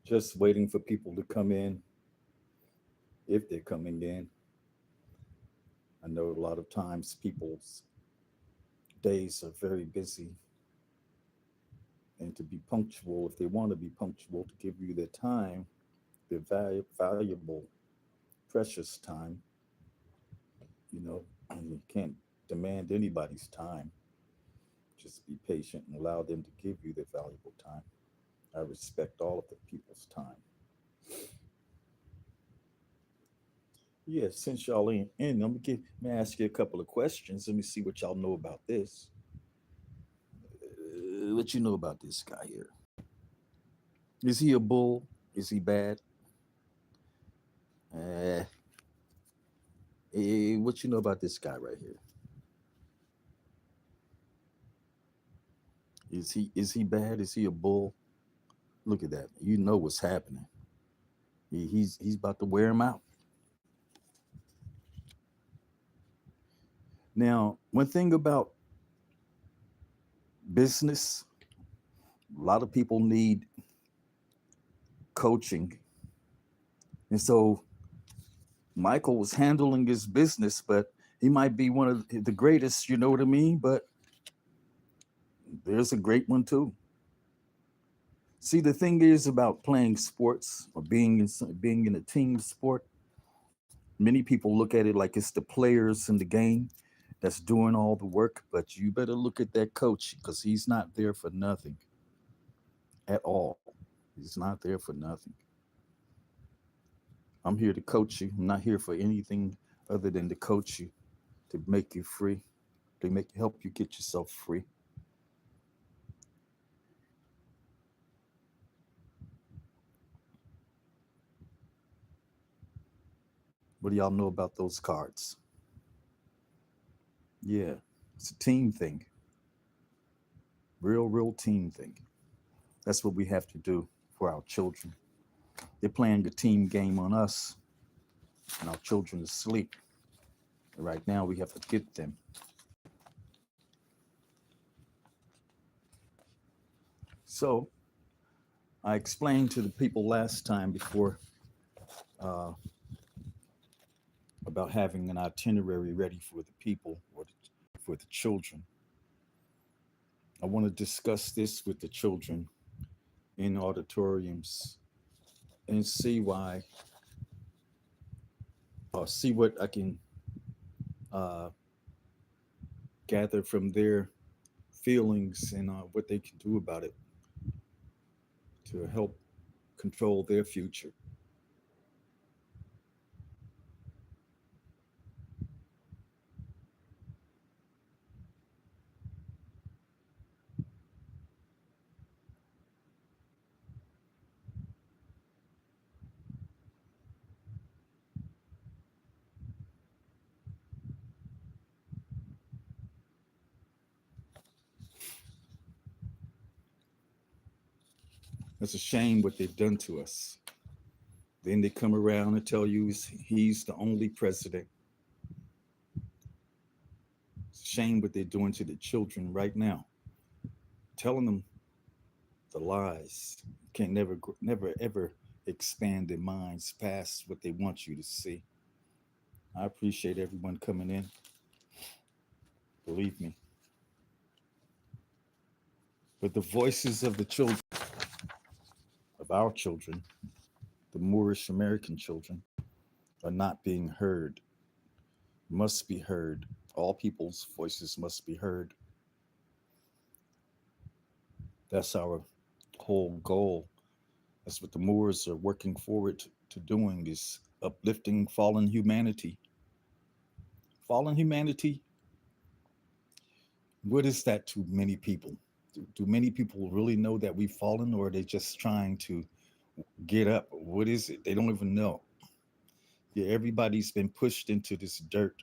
Just waiting for people to come in, if they're coming in. I know a lot of times people's days are very busy, and to be punctual, if they want to be punctual, to give you their time, their valuable, precious time, and you can't demand anybody's time. Just be patient and allow them to give you their valuable time. I respect all of the people's time. Yeah, since y'all ain't in, let me ask you a couple of questions. Let me see what y'all know about this. What you know about this guy here? Is he a bull? Is he bad? Uh, what you know about this guy right here? Is he bad? Is he a bull? Look at that. You know what's happening. He's about to wear him out. Now, one thing about business, a lot of people need coaching. And so Michael was handling his business, but he might be one of the greatest, you know what I mean? But there's a great one too. See, the thing is about playing sports or being in a team sport. Many people look at it like it's the players in the game that's doing all the work, but you better look at that coach because he's not there for nothing at all. He's not there for nothing. I'm here to coach you. I'm not here for anything other than to coach you, to make you free, to make help you get yourself free. What do y'all know about those cards? Yeah, it's a team thing, real team thing. That's what we have to do for our children. They're playing a team game on us, and our children are asleep. Right now, we have to get them. So I explained to the people last time before uh, about having an itinerary ready for the people or for the children. I want to discuss this with the children in auditoriums and see why, see what I can uh, gather from their feelings and what they can do about it to help control their future. It's a shame what they've done to us. Then they come around and tell you he's the only president. It's a shame what they're doing to the children right now, telling them the lies. Can never ever expand their minds past what they want you to see. I appreciate everyone coming in. Believe me. But the voices of the children, of our children, the Moorish American children, are not being heard, must be heard. All people's voices must be heard. That's our whole goal. That's what the Moors are working forward to doing is uplifting fallen humanity. Fallen humanity, what is that to many people? Do many people really know that we've fallen or are they just trying to get up? What is it? They don't even know. Yeah, everybody's been pushed into this dirt.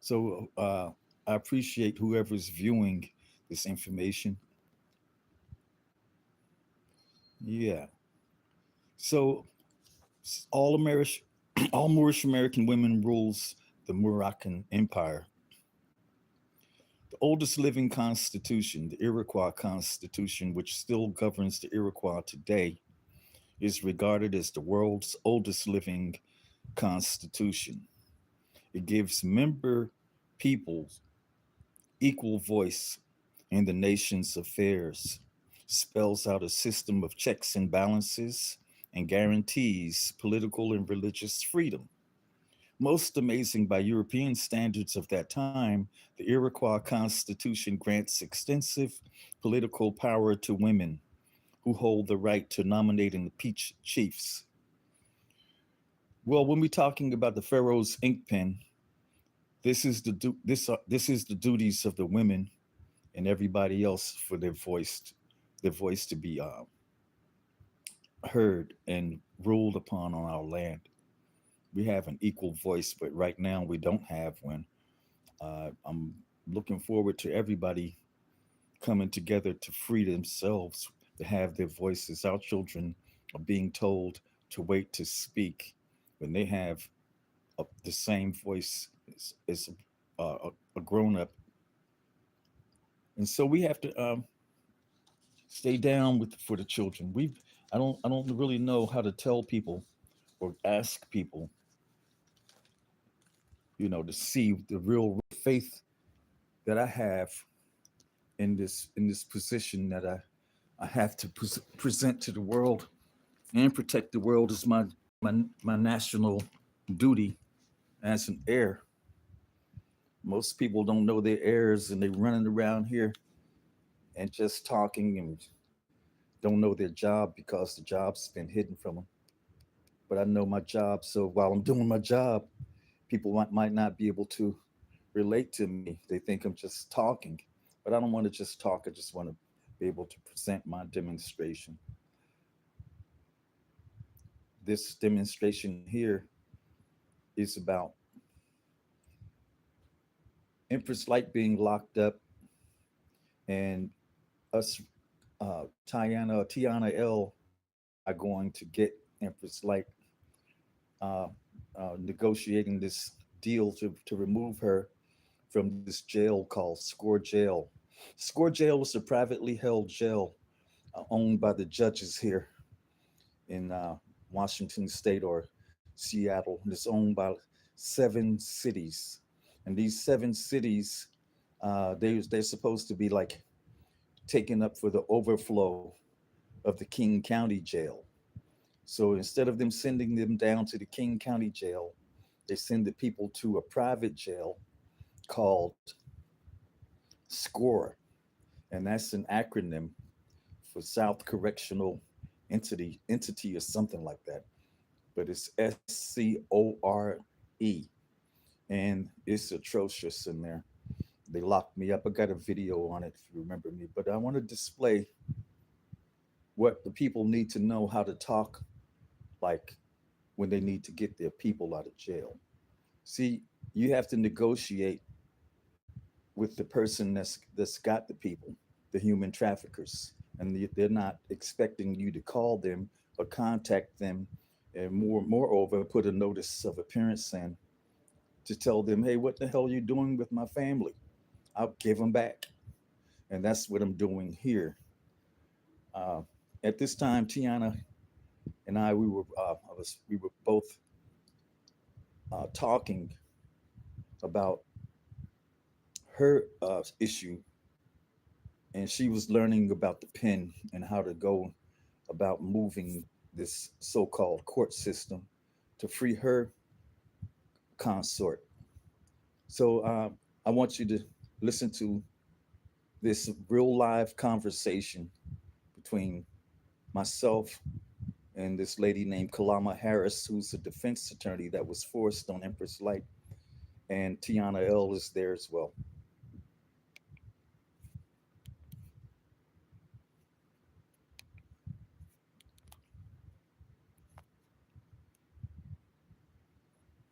So I appreciate whoever's viewing this information. Yeah. So all American, all Moorish American women rules the Moroccan Empire. The oldest living constitution, the Iroquois Constitution, which still governs the Iroquois today, is regarded as the world's oldest living constitution. It gives member peoples equal voice in the nation's affairs, spells out a system of checks and balances, and guarantees political and religious freedom. Most amazing by European standards of that time, the Iroquois Constitution grants extensive political power to women who hold the right to nominate and impeach chiefs. Well, when we're talking about the Pharaoh's ink pen, this is the duties of the women and everybody else for their voice to be heard and ruled upon on our land. We have an equal voice, but right now we don't have one. I'm looking forward to everybody coming together to free themselves, to have their voices. Our children are being told to wait to speak when they have the same voice as a grown up. And so we have to stay down with for the children. I don't really know how to tell people or ask people, to see the real faith that I have in this position that I have to present to the world and protect the world is my national duty as an heir. Most people don't know their heirs and they're running around here and just talking and don't know their job because the job's been hidden from them. But I know my job, so while I'm doing my job, people might not be able to relate to me. They think I'm just talking, but I don't want to just talk. I just want to be able to present my demonstration. This demonstration here is about Empress Light being locked up and us, Tiana L, are going to get Empress Light, uh, negotiating this deal to remove her from this jail called Score Jail. Score Jail was a privately held jail owned by the judges here in Washington State or Seattle. And it's owned by 7 cities, and these 7 cities, they're supposed to be like taken up for the overflow of the King County Jail. So instead of them sending them down to the King County Jail, they send the people to a private jail called SCORE, and that's an acronym for South Correctional Entity or something like that. But it's SCORE, and it's atrocious in there. They locked me up. I got a video on it if you remember me. But I want to display what the people need to know how to talk like when they need to get their people out of jail. See, you have to negotiate with the person that's got the people, the human traffickers, and they're not expecting you to call them or contact them, and moreover, put a notice of appearance in to tell them, hey, what the hell are you doing with my family? I'll give them back, and that's what I'm doing here. Uh, at this time, Tiana and we were both talking about her issue, and she was learning about the pen and how to go about moving this so-called court system to free her consort. So I want you to listen to this real live conversation between myself and this lady named Kalama Harris, who's a defense attorney that was forced on Empress Light, and Tiana L is there as well.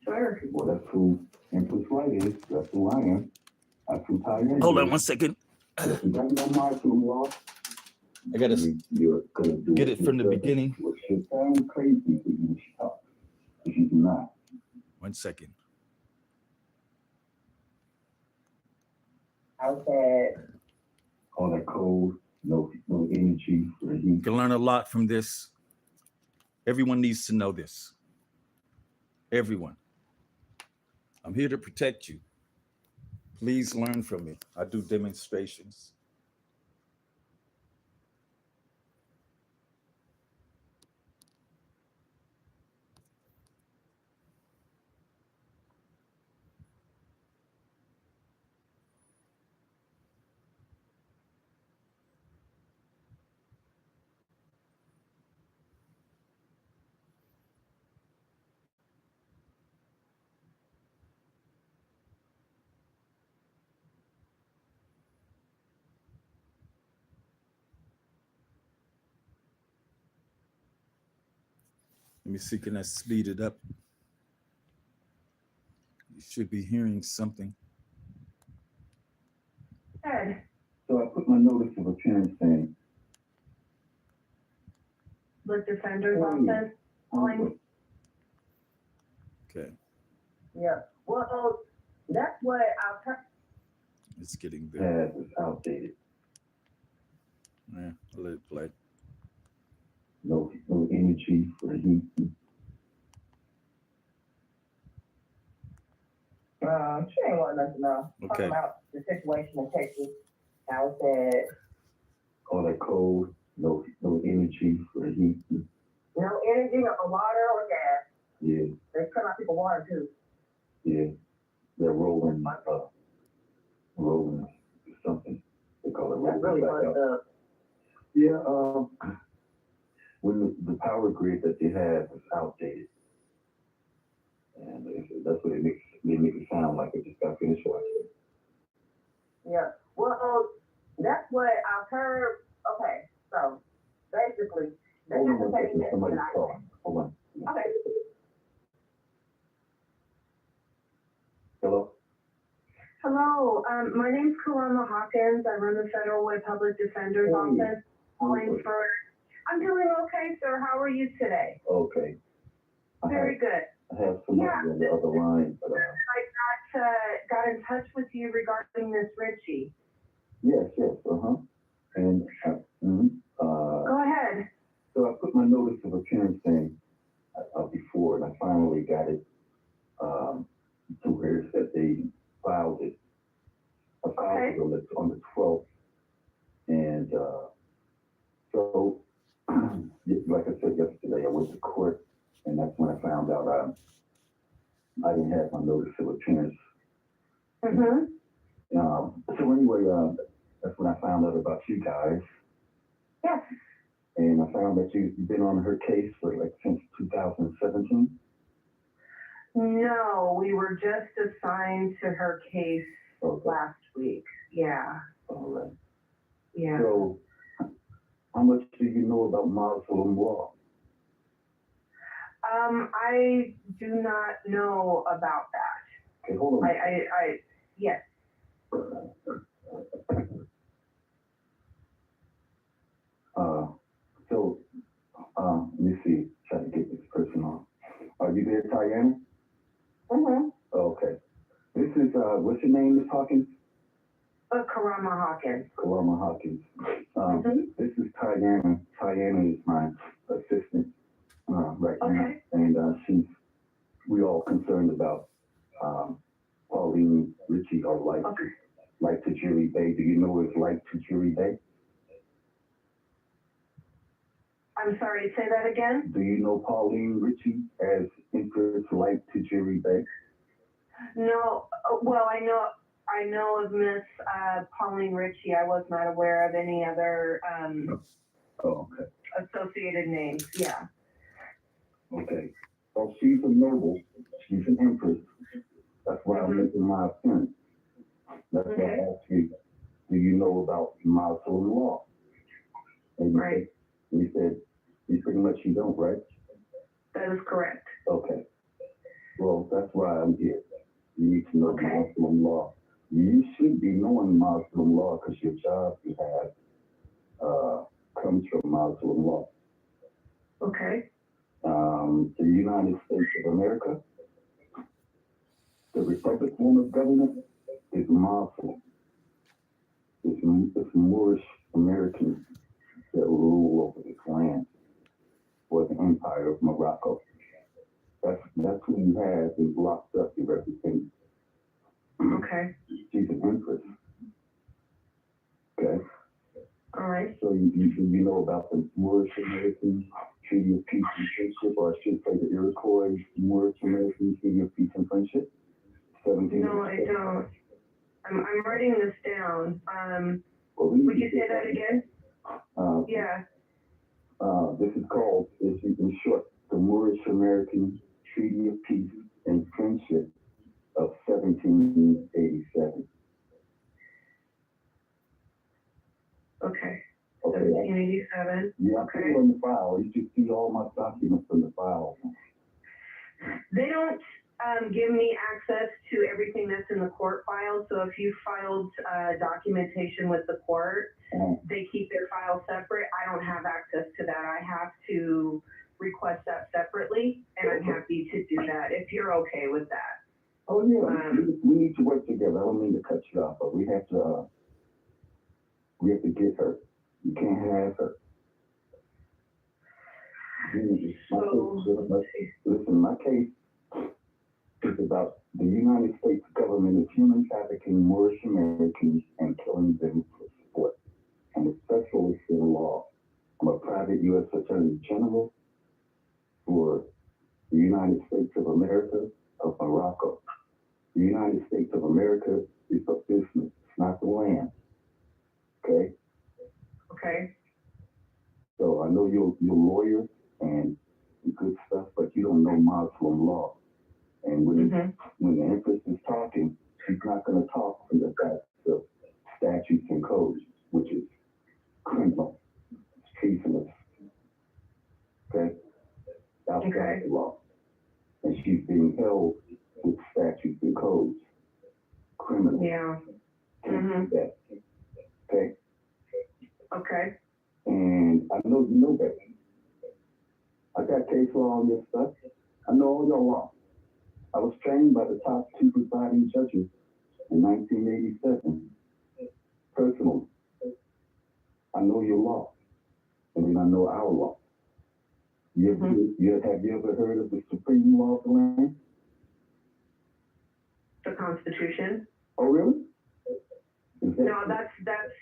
Sure. Well, that's who Empress Light is. That's who I am. That's who Tiana Hold on is. one second. If you got no mind to them, y'all, I gotta you're gonna do get it it from the yourself. beginning. Well, shit sound crazy to you when she talks, but you do not. 1 second. outside. All that cold, no energy for the You heat. can learn a lot from this. Everyone needs to know this. Everyone. I'm here to protect you. Please learn from me. I do demonstrations. Let me see, can I speed it up? You should be hearing something. Good. So I put my notice of appearance in. With defender's office. Okay. Yeah. Well, that's what our It's getting there. past is outdated. Yeah, I'll let it play. No energy for the heat. She ain't want nothing to know. Okay. Talking about the situation in Texas. How said all that cold, no energy for the heat. No energy or water or gas. Yeah. They cut out people water too. Yeah. They're rolling something. They call it rolling. That's really fucked up. Yeah, when the power grid that they have is outdated. And that's what it makes it sound like. It just got finished watching. Yeah. Well, that's what I've heard. Okay, so basically, hold on one second. Somebody's calling. Hold on. Okay. Hello? Hello. My name's Karama Hawkins. I run the Federal Way Public Defender's Office. I'm doing okay, sir. How are you today? Okay. Very good. I have somebody on the other line, but I got in touch with you regarding Miss Ritchie. Yes. And go ahead. So I put my notice of appearance in before, and I finally got it to where it said they filed it. I filed it on the 12th, and so like I said yesterday, I went to court, and that's when I found out I didn't have my notice of appearance. Mm-hmm. So anyway, that's when I found out about you guys. Yes. And I found that you've been on her case for since 2017. No, we were just assigned to her case last week. Yeah. All right. Yeah. So, how much do you know about Muslim law? I do not know about that. Okay, hold on. Yes. Let me see, try to get this person on. Are you there, Tyanna? Mm-hmm. Okay. This is, what's your name, Ms. Hawkins? Karama Hawkins. Karama Hawkins. This is Tyanna. Tyanna is my assistant right now. And we all concerned about Pauline Ritchie, or Light to Jury Bay. Do you know it's Light to Jury Bay? I'm sorry, say that again? Do you know Pauline Ritchie as Empress Light to Jury Bay? No. Well, I know of Miss Pauline Ritchie. I was not aware of any other associated names. Yeah. Okay. Well, she's a noble. She's an empress. That's why I'm making my appearance. That's why I asked you, do you know about Muslim law? And you said pretty much you don't, right? That is correct. Okay. Well, that's why I'm here. You need to know Muslim law. You should be knowing Muslim law because your job you have comes from Muslim law. Okay. The United States of America, the Republic form of government is Muslim. It's Moorish Americans that rule over this land for the Empire of Morocco. That's who you have is locked up to represent. Okay. She's an empress. Okay. All right. So you know about the Moorish American Treaty of Peace and Friendship, or I should say the Iroquois Moorish American Treaty of Peace and Friendship? 17. No, I don't. I'm writing this down. Would you say that again? Yeah. This is called, in short, the Moorish American Treaty of Peace and Friendship of 1787. Okay. 1787. Yeah, okay. I put it on the file. You should see all my documents in the file. They don't give me access to everything that's in the court file. So if you filed documentation with the court, they keep their file separate. I don't have access to that. I have to request that separately, and I'm happy to do that if you're okay with that. Oh yeah, we need to work together. I don't mean to cut you off, but we have to get her. You can't have her. Listen, my case is about the United States government is human trafficking Moorish Americans and killing them for sport. I'm a specialist in law. I'm a private U.S. Attorney General for the United States of America of Morocco. The United States of America is a business, it's not the land. Okay? Okay. So I know you're a lawyer and good stuff, but you don't know Muslim law. And when the Empress is talking, she's not going to talk from the fact of statutes and codes, which is criminal, it's treasonous. Okay? Outside the law. And she's being held with statutes and codes. Criminal. Yeah. That. Okay? Okay. And I know you know that. I got case law on this stuff. I know all your law. I was trained by the top 2 presiding judges in 1987. Personally, I know your law, and then I know our law. Have you ever heard of the Supreme Law of the Land? The Constitution. Oh, really? No, that's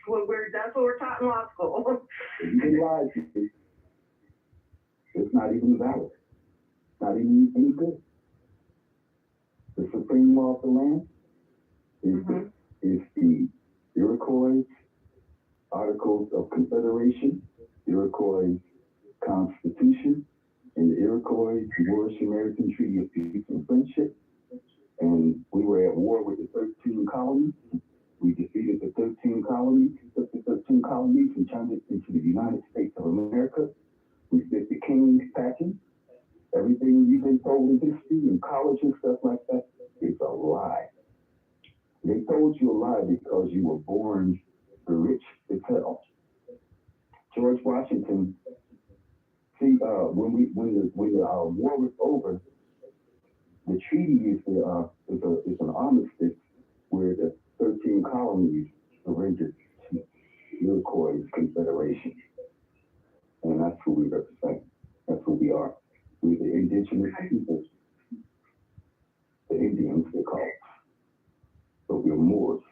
what we're taught in law school. You can lie to me. It's not even valid. Not even any good. The Supreme Law of the Land is the Iroquois Articles of Confederation, Iroquois Constitution, and the Iroquois Moorish American Treaty of Peace and Friendship. And we were at war with the 13 colonies. We defeated the 13 colonies, took the 13 colonies and turned it into the United States of America. We did the King's patent. Everything you've been told in history and college and stuff like that is a lie. They told you a lie because you were born rich as hell. George Washington, see, when the war was over, the treaty is an armistice where the 13 colonies surrendered to the Iroquois Confederation. And that's who we represent. That's who we are. We're the indigenous people. The Indians, they're called. So we're Moors.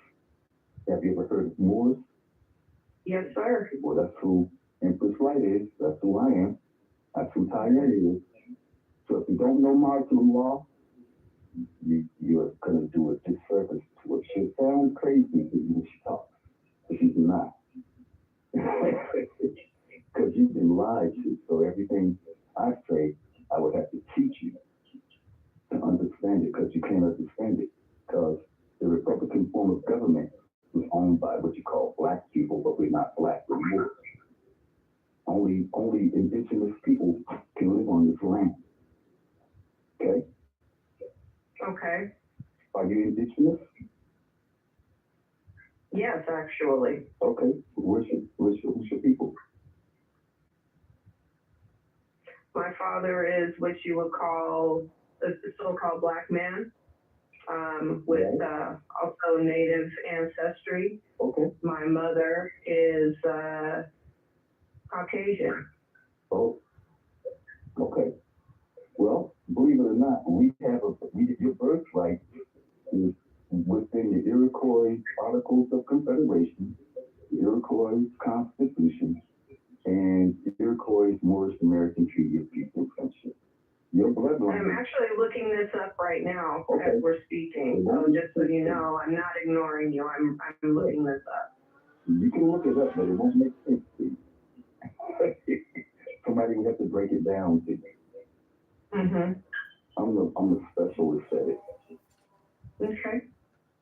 Have you ever heard of Moors? Yes, sir. Well, that's who Empress Light is. That's who I am. That's who Tayane is. So if you don't know Muslim law, you're going to do a disservice to her. She sounds crazy to you when she talks, but she's not. Because you've been lied to. So everything I say, I would have to teach you to understand it, because you can't understand it. Because the Republican form of government was owned by what you call black people, but we're not black, we're Moors. Only indigenous people can live on this land. Okay? Okay. Are you indigenous? Yes, actually. Okay. Who's your people? My father is what you would call the so-called black man. with also Native ancestry. Okay. My mother is Caucasian. Oh, okay. Well, believe it or not, your birthright is within the Iroquois Articles of Confederation, the Iroquois Constitution, and the Iroquois Moorish American Treaty of Peace and Friendship. Your bloodline. I'm actually looking this up right now Okay. as we're speaking. So just so you know, I'm not ignoring you. I'm looking this up. You can look it up, but it won't make sense to you. Somebody would have to break it down to you. Mm-hmm. I'm the specialist at it. Okay.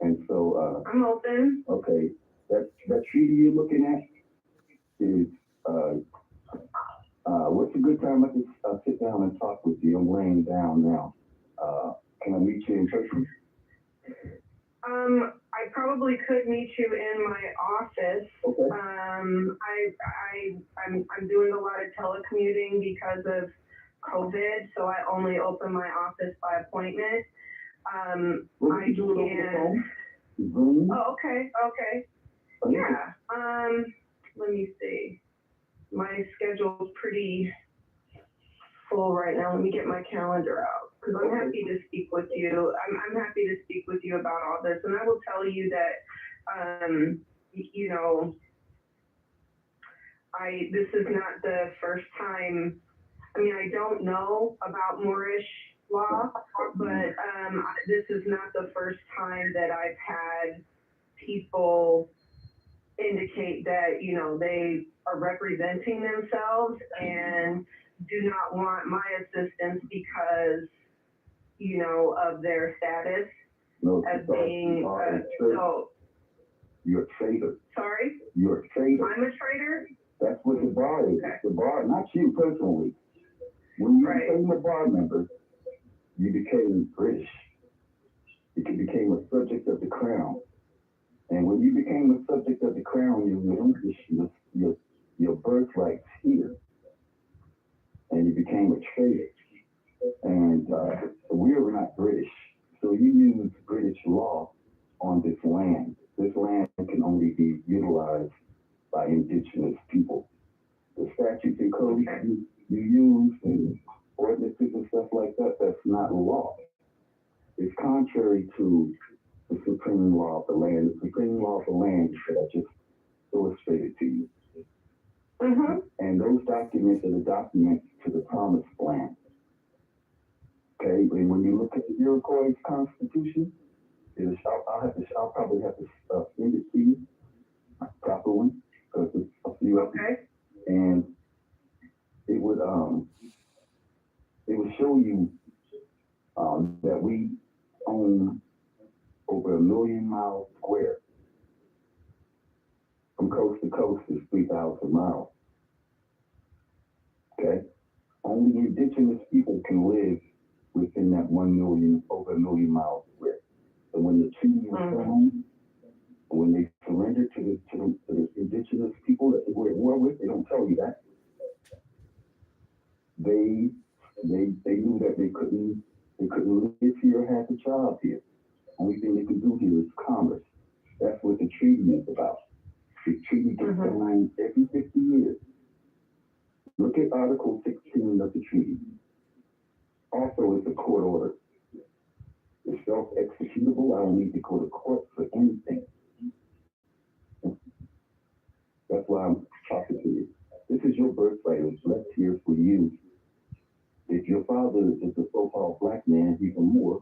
And so I'm open. okay, that treaty you're looking at is what's a good time I can sit down and talk with you? I'm laying down now. Can I meet you in person? I probably could meet you in my office. Okay. I'm doing a lot of telecommuting because of COVID, so I only open my office by appointment. Well, I you do it over the can. phone? Zoom? Oh, okay. Yeah. Let me see. My schedule's pretty full right now. Let me get my calendar out because I'm happy to speak with you. I'm happy to speak with you about all this, and I will tell you that, you know, this is not the first time. I mean, I don't know about Moorish law, but this is not the first time that I've had people indicate that, you know, they are representing themselves and do not want my assistance because, you know, of their status as being, so. You're a traitor. Sorry? You're a traitor. I'm a traitor? That's what the bar is. Okay. The bar, not you personally. When you Right. became a bar member, you became British. You became a subject of the crown. And when you became a subject of the crown, you relinquished your birthright here. And you became a traitor. And we're not British. So you use British law on this land. This land can only be utilized by indigenous people. The statutes and codes you use and ordinances and stuff like that, that's not law. It's contrary to the supreme law of the land. The supreme law of the land that I just illustrated to you. Mm-hmm. And those documents are the documents to the promised land. Okay, and when you look at the Iroquois Constitution, I'll probably have to send it to you, a proper one, because it's a few of them. Okay. And it would show you that we own over 1 million miles square. From coast to coast is 3,000 miles. Okay? Only indigenous people can live within that over 1 million miles square. And when the treaty was signed, when they surrendered to the indigenous people that they were at war with, they don't tell you that. They knew that they couldn't live here or have a job here. Only thing they can do here is commerce. That's what the treaty is about. The treaty gets signed every 50 years. Look at Article 16 of the treaty. Also, it's a court order. It's self-executable. I don't need to go to court for anything. That's why I'm talking to you. This is your birthright. It's left here for you. If your father is a so-called black man, he's a Moor,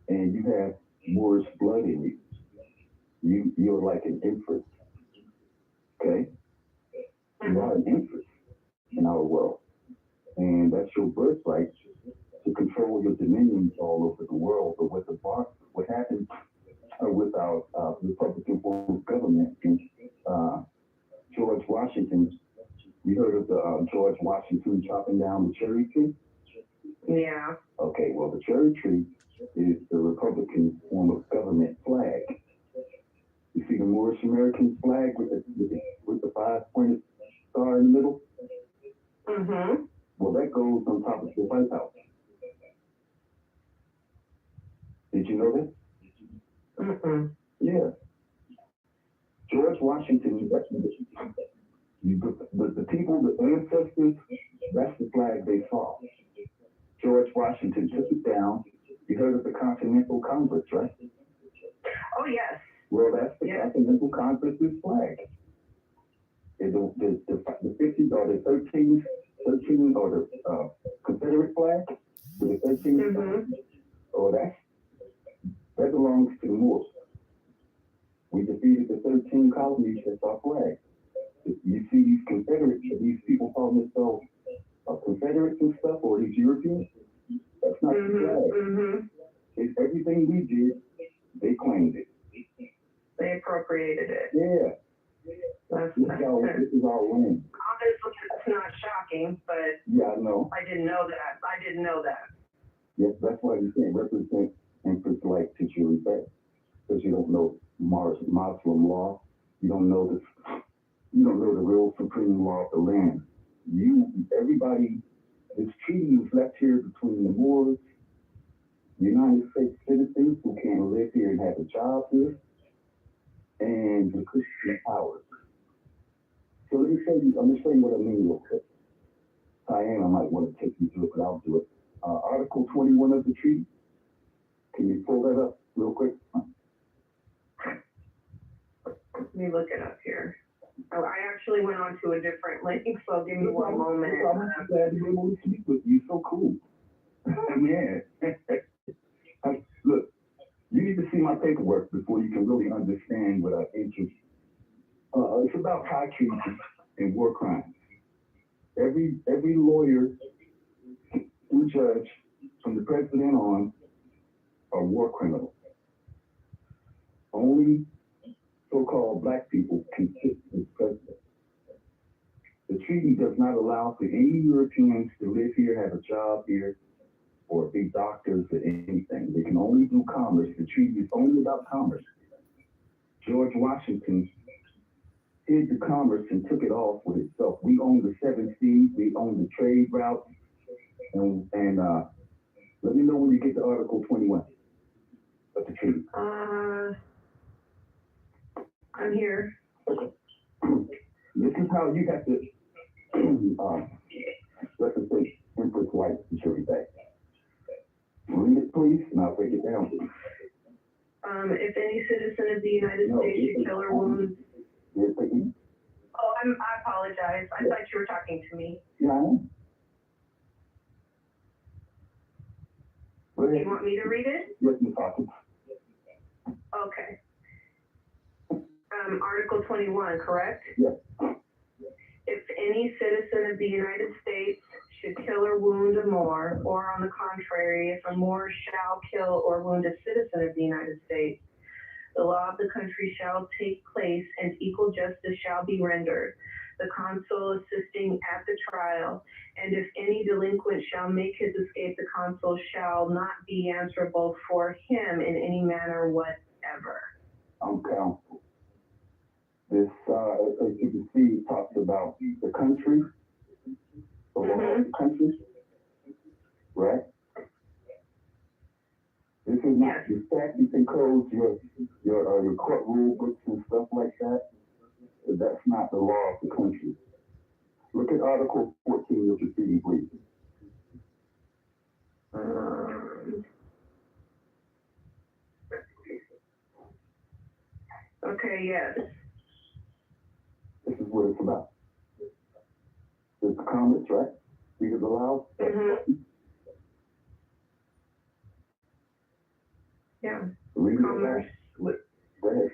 and you have Moorish blood in you, you're like an empress. Okay? You are an empress in our world. And that's your birthright to control your dominions all over the world. But what happened with our Republican form of government and George Washington, you heard of the George Washington chopping down the cherry tree? Yeah. Okay, well, the cherry tree is the Republican form of government flag. You see the Moorish American flag with the 5-pointed star in the middle? Mm-hmm. Well, that goes on top of the White House. Did you know that? Mm-mm. Yeah. George Washington, the people, the ancestors, that's the flag they saw. George Washington took it down. You heard of the Continental Congress, right? Oh, yes. Well, that's the Continental Congress's flag. The 50 or the 13 or the Confederate flag with the 13 oh, that belongs to the Moors. We defeated the 13 colonies. That's our flag. You see these Confederates, these people call themselves Confederates and stuff, or these Europeans. That's not the flag. It's everything we did, they claimed it. They appropriated it. Yeah. This is our land. Obviously, it's not shocking, but yeah, I know. I didn't know that. Yes, that's why you can't represent Empress like teacher respect, because you don't know Muslim law. You don't know the real supreme law of the land. Everybody, this treaty was left here between the Moors, United States citizens who can't live here and have a job here, and the Christian powers. So I'm going to show you what I mean real quick. Diana might want to take you through it, but I'll do it. Article 21 of the treaty. Can you pull that up real quick? Let me look it up here. Oh, I actually went on to a different link, so give me one moment. I'm glad to be able to speak with you. So cool. Man. Look, you need to see my paperwork before you can really understand what I interest. It's about high treason and war crimes. Every lawyer and judge, from the president on, are war criminals. Only so-called black people can sit as president. The treaty does not allow for any Europeans to live here, have a job here, or be doctors or anything. They can only do commerce. The treaty is only about commerce. George Washington hid the commerce and took it off with itself. We own the 7 seas. We own the trade routes. And let me know when you get to Article 21 of the treaty. I'm here. This is how you have to represent Empress White Security Bank. Read it, please, and I'll break it down. If any citizen of the United States should kill or wound. Oh, I apologize. I thought you were talking to me. Yeah, I am. Do you want me to read it? Yes, Ms. Hawkins. Okay. Article 21, correct? Yes. If any citizen of the United States should kill or wound a Moor, or on the contrary, if a Moor shall kill or wound a citizen of the United States, the law of the country shall take place and equal justice shall be rendered, the consul assisting at the trial, and if any delinquent shall make his escape, the consul shall not be answerable for him in any manner whatever. I'm counsel. This, as you can see, it talks about the country, the law of the country, right? This is not your statutes and codes, your court rule books and stuff like that. That's not the law of the country. Look at Article 14 of the treaty, please. Okay, yes. This is what it's about. There's comments, right? Read it aloud. Yeah. Commerce. Go ahead.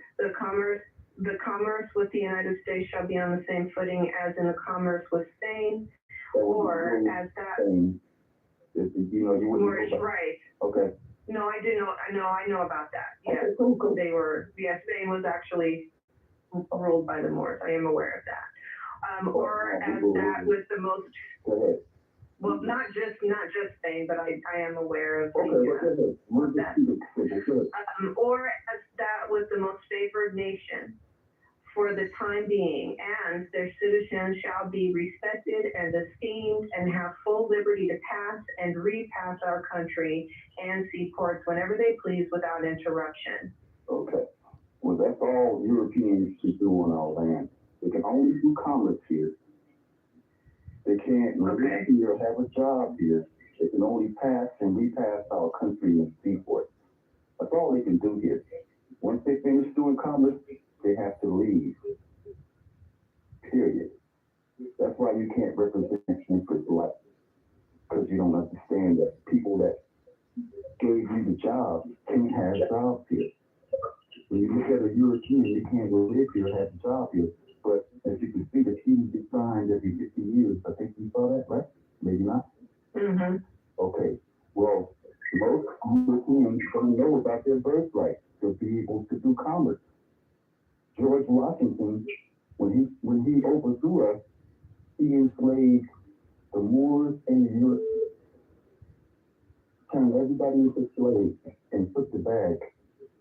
The commerce with the United States shall be on the same footing as in the commerce with Spain, or as that. Moorish, right? Okay. No, I do know. I know about that. Yes, okay, cool. They were. Yes, Spain was actually ruled by the Moors. I am aware of that. Or as that with the most. Go ahead. Well, not just Spain, but I am aware of that. Or as that with the most favored nation for the time being, and their citizens shall be respected respected and esteemed and have full liberty to pass and repass our country and seaports whenever they please without interruption. Okay. Well, that's all Europeans can do on our land. They can only do commerce here. They can't live here or have a job here. They can only pass and repass our country and seaports. That's all they can do here. Once they finish doing commerce, they have to leave. Period. That's why you can't represent interests like, because you don't understand that people that gave you the job can't have jobs here. When you look at a European, they can't live here and have a job here. But as you can see, the treaties get signed every 50 years. I think you saw that, right? Maybe not? Mm-hmm. Okay. Well, most Europeans don't know about their birthright to be able to do commerce. George Washington, when he overthrew us, he enslaved the Moors and the Europeans, turned everybody into slaves and took the bag.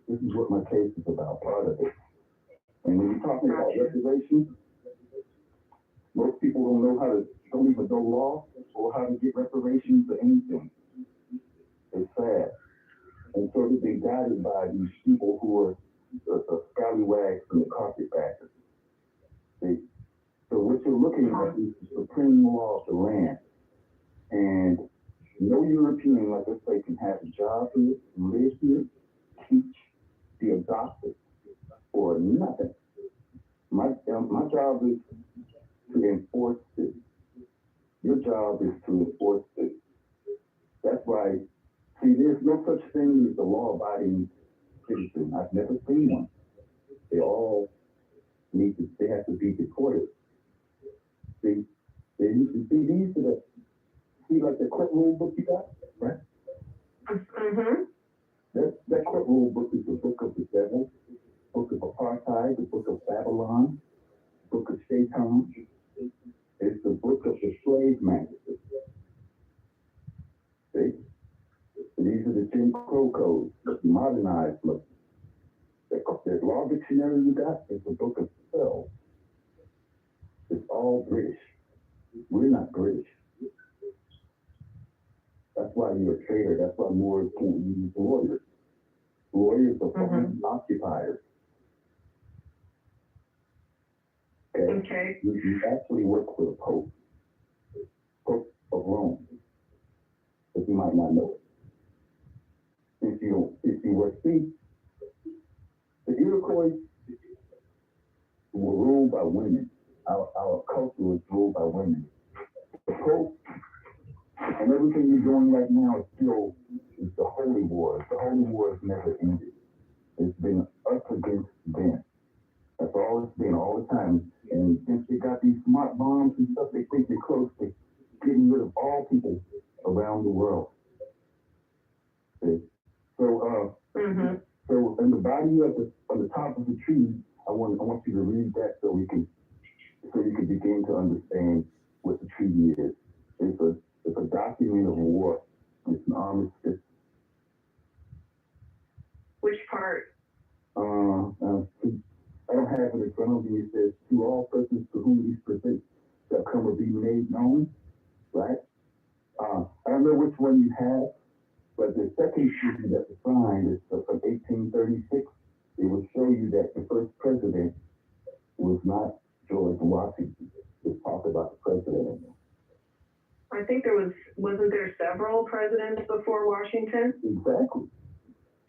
This is what my case is about, part of it. And when you're talking about reparations, most people don't even know law or how to get reparations or anything. It's sad. And so they've been guided by these people who are the scallywags and the carpetbaggers. So what you're looking at is the supreme law of the land. And no European, like I say, can have a job here, live here, teach, be adopted, or nothing. My job is to enforce this. Your job is to enforce this. That's why, see, there's no such thing as a law-abiding citizen. I've never seen one. They all they have to be deported. See, see like the court rule book you got, right? Mm-hmm. That court rule book is the book of the devil, book of apartheid, the book of Babylon, book of Shaitan. It's the book of the slave masters. See? These are the Jim Crow codes, the modernized look. The law dictionary you got is the book of spells. It's all British. We're not British. That's why you're a traitor. That's why Moors can't use lawyers. Lawyers are foreign occupiers. Okay? You actually work for the Pope of Rome. But you might not know it. If you work, see, the Iroquois were ruled by women. Our culture was ruled by women. The Pope and everything you're doing right now is the Holy Wars. The Holy Wars never ended. It's been us against them. That's all it's been all the time. And since they got these smart bombs and stuff, they think they're close to getting rid of all people around the world. See? So, so in the body on the top of the tree, I want you to read that so you can begin to understand what the treaty is. It's a document of war. It's an armistice. Which part? I don't have it in front of me. It says, to all persons to whom these presents shall come or be made known, right? I don't know which one you have, but the second treaty that's signed is from 1836. It will show you that the first president was not George Washington. Let's talk about the president. I think wasn't there several presidents before Washington? Exactly.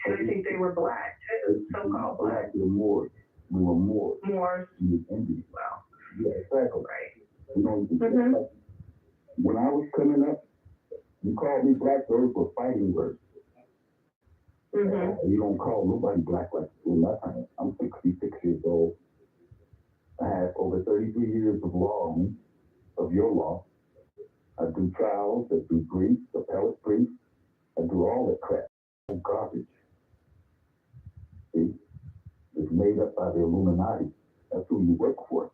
And I think they were black too, so-called black. We were Moors. We were Moors. Moors. We were Indians. Wow. Yeah, exactly. Right. You know, like, when I was coming up, you called me black, those were fighting words. You don't call nobody black like in my time. I'm 66 years old. I have over 33 years of law, of your law. I do trials, I do briefs, appellate briefs. I do all that crap. Garbage. See? It's made up by the Illuminati. That's who you work for.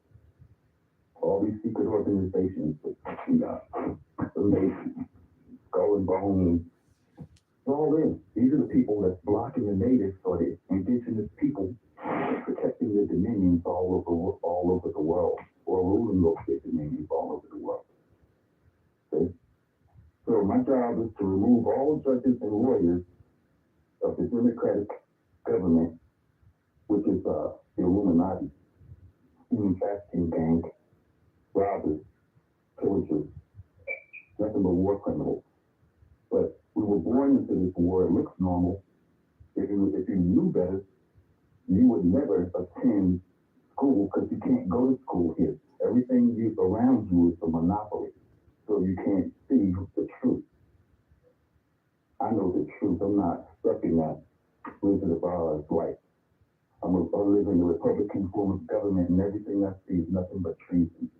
All these secret organizations, Mason, Skull and Bones, all in. These are the people that's blocking the natives or the indigenous people, protecting their dominions all over the world, or ruling over their dominions all over the world. my job is to remove all judges and lawyers of the Democratic government, which is the Illuminati, human trafficking gang, robbers, pillagers, nothing but war criminals. But we were born into this war. It looks normal. If you knew better, you would never attend school because you can't go to school here. Everything around you is a monopoly, so you can't see the truth. I know the truth. I'm not stuck in that Wizard of Oz life. I live in a Republican form of government, and everything I see is nothing but treason.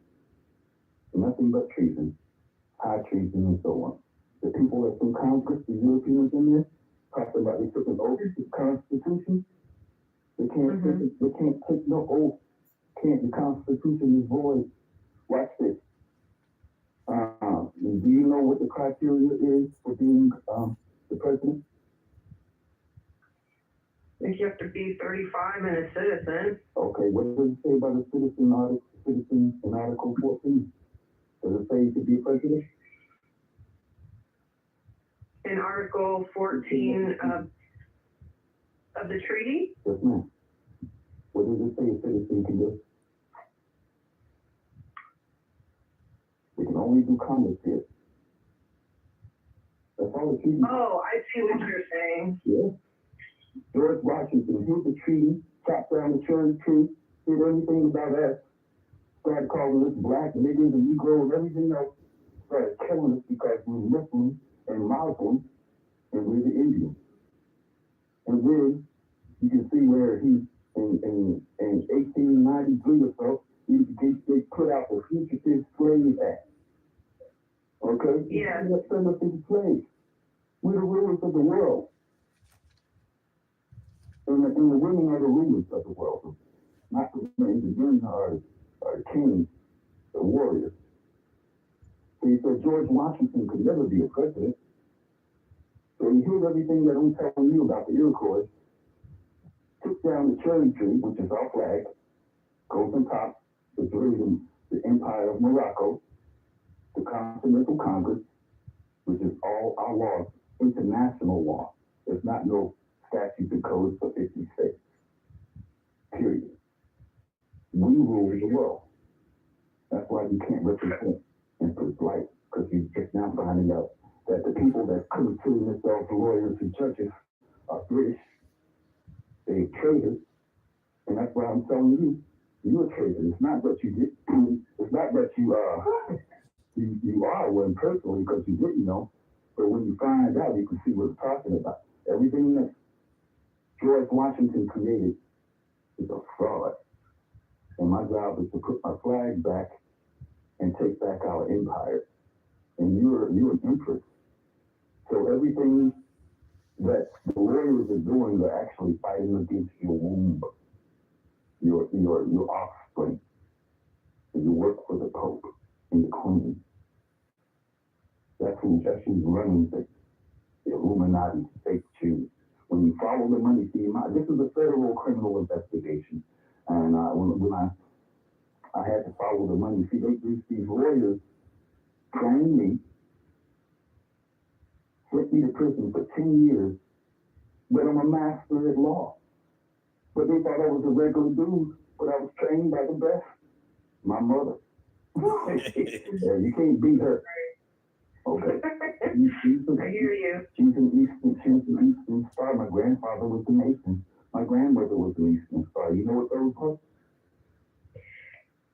Nothing but treason, high treason, and so on. The people that's in Congress, the Europeans in there, talking about they took an oath to the Constitution. They can't take no oath. The Constitution is void. Watch this. Do you know what the criteria is for being the president? I think you have to be 35 and a citizen. Okay, what does it say about a citizen in Article 14? Does it say you could be a president? In Article 14 of the treaty? Yes, ma'am. What does it say a citizen can do? We can only do commerce here. That's all the treaty. Oh, I see what you're saying. Yeah. George Washington, here's the treaty, chopped down the cherry tree, did everything about us, started calling us black niggas and Negroes, everything else, started killing us because we're Muslims and Muslims, and we're the Indians. And then you can see where he, in 1893 or so, they put out the Fugitive Slave Act. Okay? Yeah. Let's send us into slaves. We're the rulers of the world. And the women are the rulers of the world. Not the men. The men are the kings, the warriors. See, so George Washington could never be a president. So he heard everything that I'm telling you about the Iroquois, took down the cherry tree, which is our flag, goes on top, the the Empire of Morocco, the Continental Congress, which is all our laws, international law. There's not no statutes and codes for 50 states. Period. We rule the world. That's why you can't represent in this life, because you're just now finding out that the people that consider themselves lawyers and judges are British. They're traitors. And that's why I'm telling you, you're a traitor. It's not that you did. It's not that you are one personally because you didn't know. But when you find out, you can see what I'm talking about. Everything that George Washington created is a fraud. And my job is to put my flag back and take back our empire. And you're an empress. So everything that the lawyers are doing, they're actually fighting against your womb, your offspring. And you work for the Pope and the Queen. That's who's running the Illuminati fake Jews. When you follow the money, see, this is a federal criminal investigation. And when I had to follow the money, see, these lawyers trained me, sent me to prison for 10 years, but I'm a master at law. But they thought I was a regular dude, but I was trained by the best. My mother. Yeah, you can't beat her. Okay. I hear you. She's an Eastern Star. My grandfather was a Mason. My grandmother was an Eastern Star. You know what those were?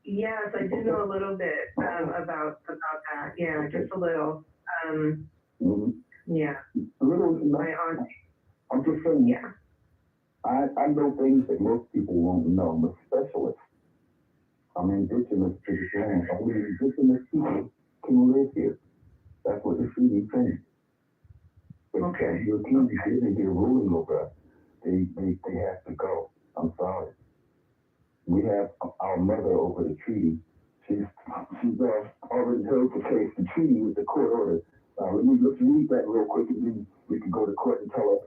Yes, I do know a little bit about that. Yeah, just a little. Yeah. A little. My aunt. I'm just saying. Yeah. I know things that most people won't know. I'm a specialist. I'm indigenous to this land. Only indigenous people can live here. That's what the treaty says. But okay. Europeans living here ruling over us, they have to go. I'm sorry. We have our mother over the treaty. She's already heard the case. The treaty with the court order. Let's read that real quick, and then we can go to court and tell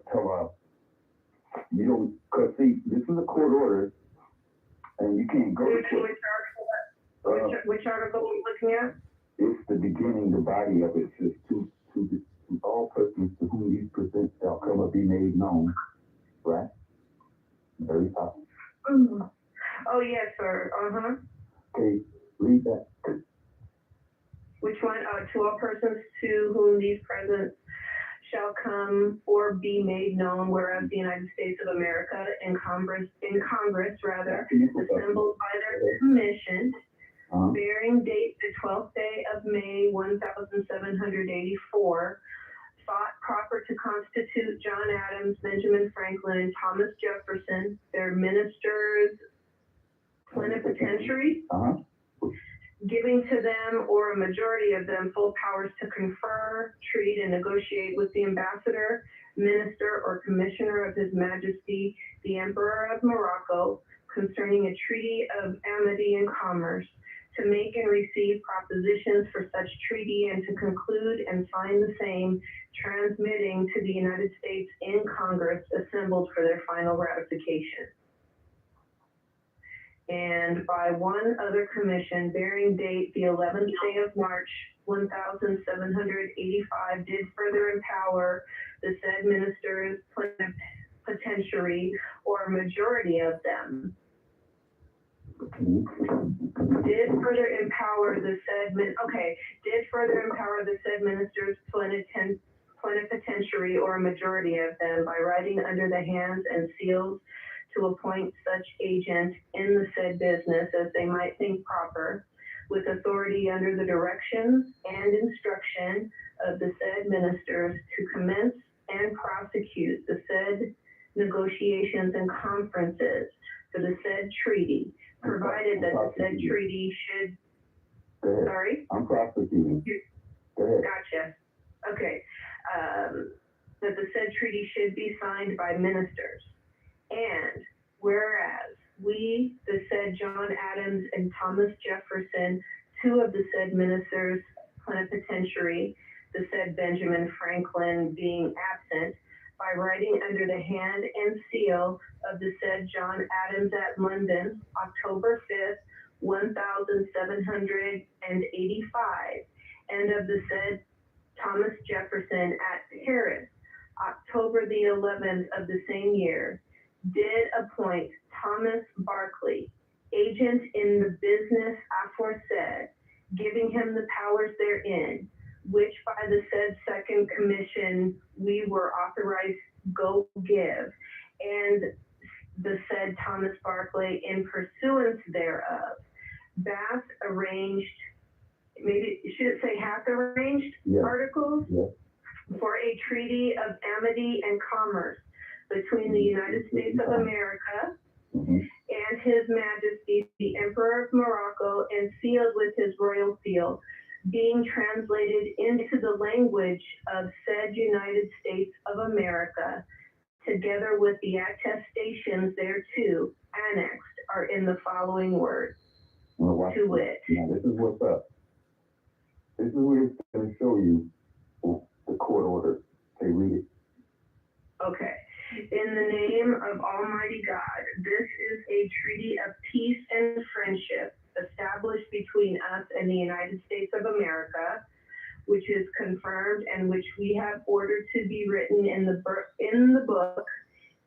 you don't. Cause see, this is a court order, and you can't go to court. Which article are we looking at? It's the beginning, the body of it. It says to all persons to whom these presents shall come or be made known. Right? Very possible. Oh, yes, sir. Uh-huh. Okay, read that. Which one? To all persons to whom these presents shall come or be made known, whereas the United States of America in Congress, assembled by their commission, bearing date the 12th day of May, 1784, thought proper to constitute John Adams, Benjamin Franklin, and Thomas Jefferson, their ministers plenipotentiary, giving to them or a majority of them full powers to confer, treat, and negotiate with the ambassador, minister, or commissioner of His Majesty the Emperor of Morocco concerning a treaty of amity and commerce, to make and receive propositions for such treaty and to conclude and sign the same, transmitting to the United States in Congress assembled for their final ratification. And by one other commission bearing date the 11th day of March, 1785, did further empower the said ministers plenipotentiary or a majority of them. Did further empower the said ministers plenipotentiary or a majority of them by writing under the hands and seals to appoint such agent in the said business as they might think proper, with authority under the directions and instruction of the said ministers to commence and prosecute the said negotiations and conferences for the said treaty, provided that the said treaty should. Sorry? I'm prosecuting. Go ahead. Gotcha. Okay. That the said treaty should be signed by ministers. And whereas we, the said John Adams and Thomas Jefferson, two of the said ministers plenipotentiary, the said Benjamin Franklin being absent, by writing under the hand and seal of the said John Adams at London, October 5th, 1785, and of the said Thomas Jefferson at Paris, October the 11th of the same year, did appoint Thomas Barclay, agent in the business aforesaid, giving him the powers therein, which by the said second commission we were authorized go give, and the said Thomas Barclay in pursuance thereof, Bath arranged, maybe should it say hath arranged articles for a treaty of amity and commerce between the United States of America and His Majesty the Emperor of Morocco, and sealed with his royal seal, being translated into the language of said United States of America, together with the attestations thereto annexed, are in the following words. To wit. Now this is what's up. This is where it's going to show you the court order. Okay, read it. Okay. In the name of Almighty God, this is a treaty of peace and friendship established between us and the United States of America, which is confirmed and which we have ordered to be written in the book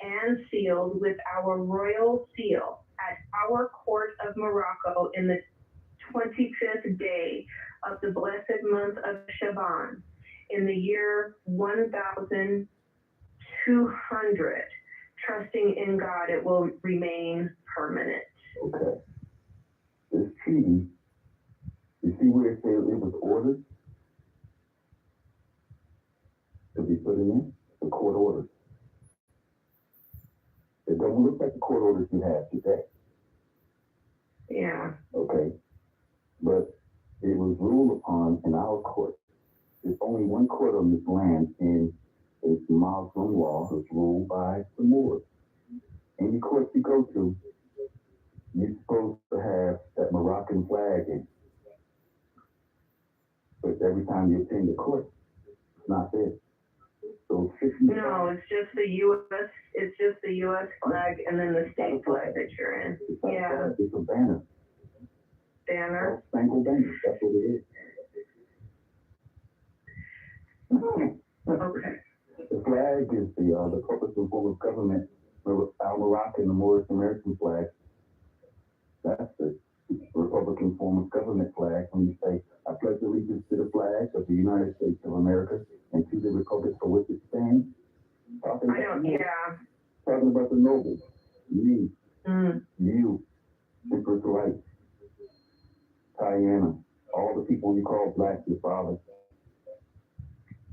and sealed with our royal seal at our court of Morocco in the 25th day of the blessed month of Shaban in the year 1200, trusting in God it will remain permanent. Okay. This treaty, you see where it says it was ordered to be put in the court order. It doesn't look like the court orders you have today. Yeah. Okay. But it was ruled upon in our court. There's only one court on this land, and it's Muslim law that's ruled by the Moors. Any court you go to, you're supposed to have that Moroccan flag in. But every time you attend the court, it's not there. So no, it's just the U.S. It's just the U.S. flag and then the state flag that you're in. Yeah. It's a banner. Banner. Spangled banner. That's what it is. Okay. The flag is the purposeful form of government. Our Moroccan, the Moorish American flag. That's the Republican form of government flag. When you say, I pledge allegiance to the flag of the United States of America and to the republic for which it stands. Talking about the nobles. Me. You. Empress Wright. Diana. All the people you call black, your father.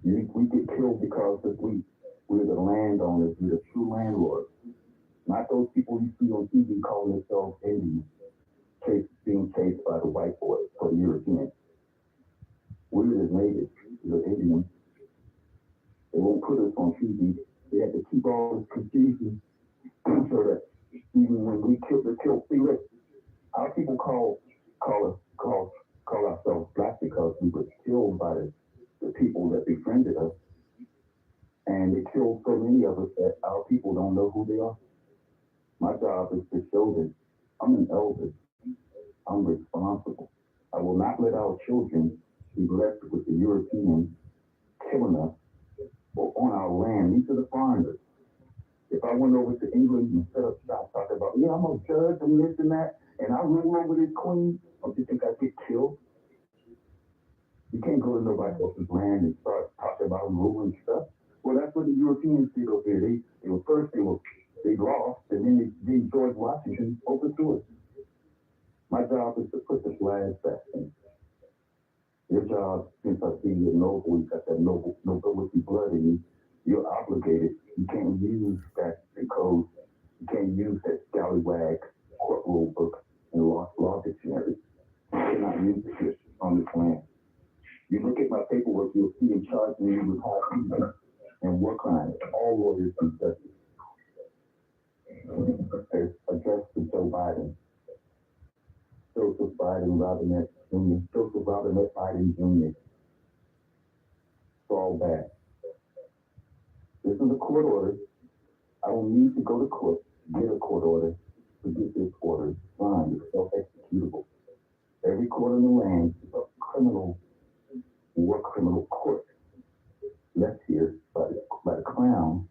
We get killed because we're the landowners, we're the true landlords. Not those people you see on TV calling themselves Indians, being chased by the white boys or the Europeans. We're the natives, the Indians. They won't put us on TV. They have to keep all this confusion so that even when we kill Felix, our people call ourselves black because we were killed by the people that befriended us. And they killed so many of us that our people don't know who they are. My job is to show them I'm an elder. I'm responsible. I will not let our children be left with the Europeans killing us or on our land. These are the foreigners. If I went over to England and set up shop talking about, yeah, I'm a judge and this and that, and I rule over this queen, don't you think I'd get killed? You can't go to nobody else's land and start talking about ruling stuff. Well, that's what the Europeans did over here. They lost, and then George Washington overthrew it. My job is to put the flag back in. Your job, since I see you're noble, you got that nobility blood in you, you're obligated. You can't use that code. You can't use that scallywag court rule book and law dictionary. You cannot use it here on this land. You look at my paperwork, you'll see them charging me with high treason and war crimes. All lawyers and justice. Addressed to Joe Biden. Joseph Robinette Biden Jr. It's all bad. This is a court order. I don't need to go to court, get a court order to get this order signed. It's self-executable. Every court in the land is a war criminal court left here by the Crown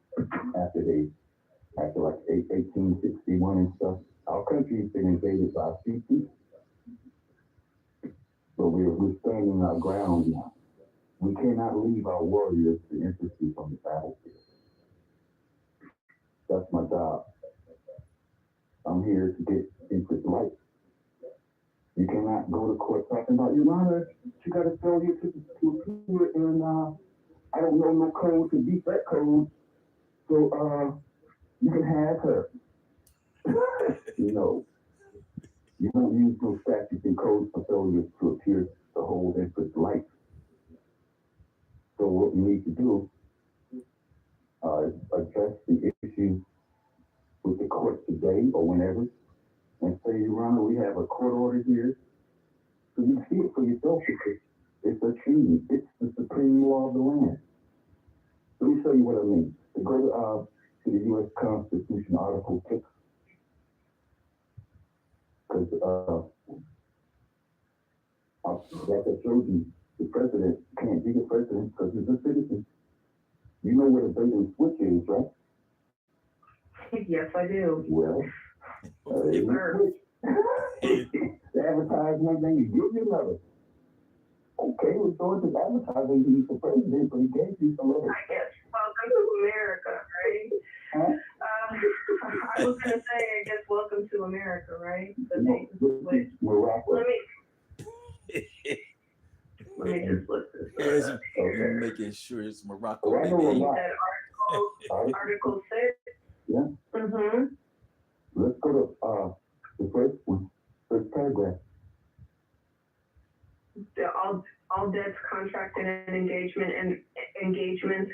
after like 1861 and stuff. Our country has been invaded by a few people. So we're standing our ground now. We cannot leave our warriors to infantry from the battlefield. That's my job. I'm here to get infantry life. You cannot go to court talking about, Your Honor, she got to tell you to appear, and I don't know no code to beat that code, so you can have her. No. You don't use those statutes and codes for failures to appear to hold infant's life. So what we need to do is address the issue with the court today or whenever and say, Your Honor, we have a court order here. So you see it for yourself because it's a treaty. It's the supreme law of the land. Let me show you what I mean. To go to the U.S. Constitution, Article 6, because like I showed you, the president can't be the president because he's a citizen. You know what a bait and switch is, right? Yes, I do. Well, switch. The advertise one thing, you give you another. Okay, we're going to advertising he's the president, but he gave you some other. I guess welcome to America, right? Huh? I was going to say, I guess welcome to America, right? Morocco. Let me just list this. As you're making sure it's Morocco, Well, baby. You said Article 6? Yeah. Mm-hmm. Let's go to the first one, first paragraph. All debts contracted and engagements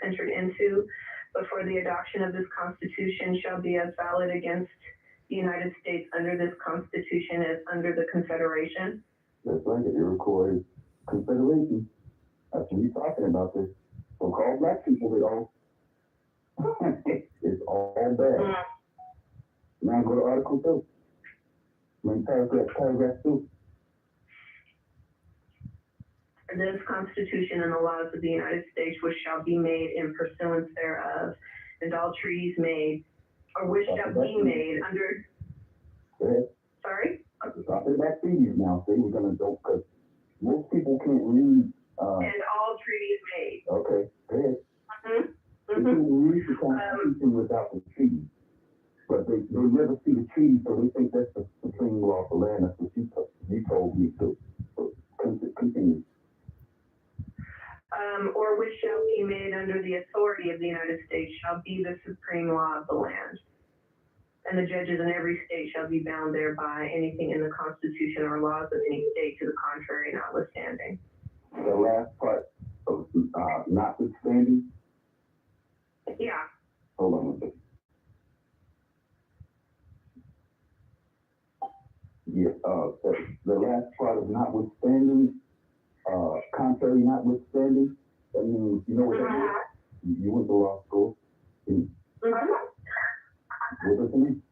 entered into before the adoption of this Constitution shall be as valid against the United States under this Constitution as under the Confederation. That's right, the Iroquois Confederation. That's what you're talking about this. So-called black people, it all it's all bad. Now go to Article 2. Paragraph 2. this Constitution and the laws of the United States, which shall be made in pursuance thereof, and all treaties made, or which shall be made under. Go ahead. Sorry? I'm talking about treaties now. See, we're gonna go because most people can't read. And all treaties made. Okay, go ahead. Mm-hmm. They can read the Constitution without the treaty, but they never see the treaty, so they think that's the supreme law of the land. That's what you told me to. So continue. Or which shall be made under the authority of the United States shall be the supreme law of the land. And the judges in every state shall be bound thereby, anything in the Constitution or laws of any state to the contrary notwithstanding. The last part of notwithstanding? Yeah. Hold on a second. Yeah, the last part of notwithstanding, contrary notwithstanding, that means, you know what that means? You went to law school. What does it mean?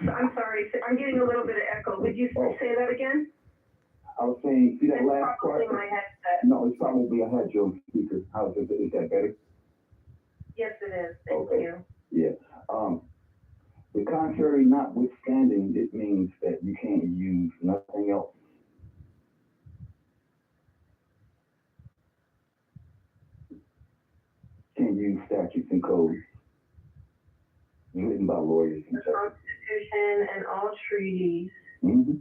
So, I'm sorry, I'm getting a little bit of echo. Would you say that again? I was saying, see that It's last probably part? my headset. No, it's probably I had you on speaker. Is that better? Yes, it is. Thank Okay. you. Yeah. The contrary notwithstanding, it means that you can't use nothing else. Can't use statutes and codes written by lawyers and The judges. Constitution and all treaties Mm-hmm.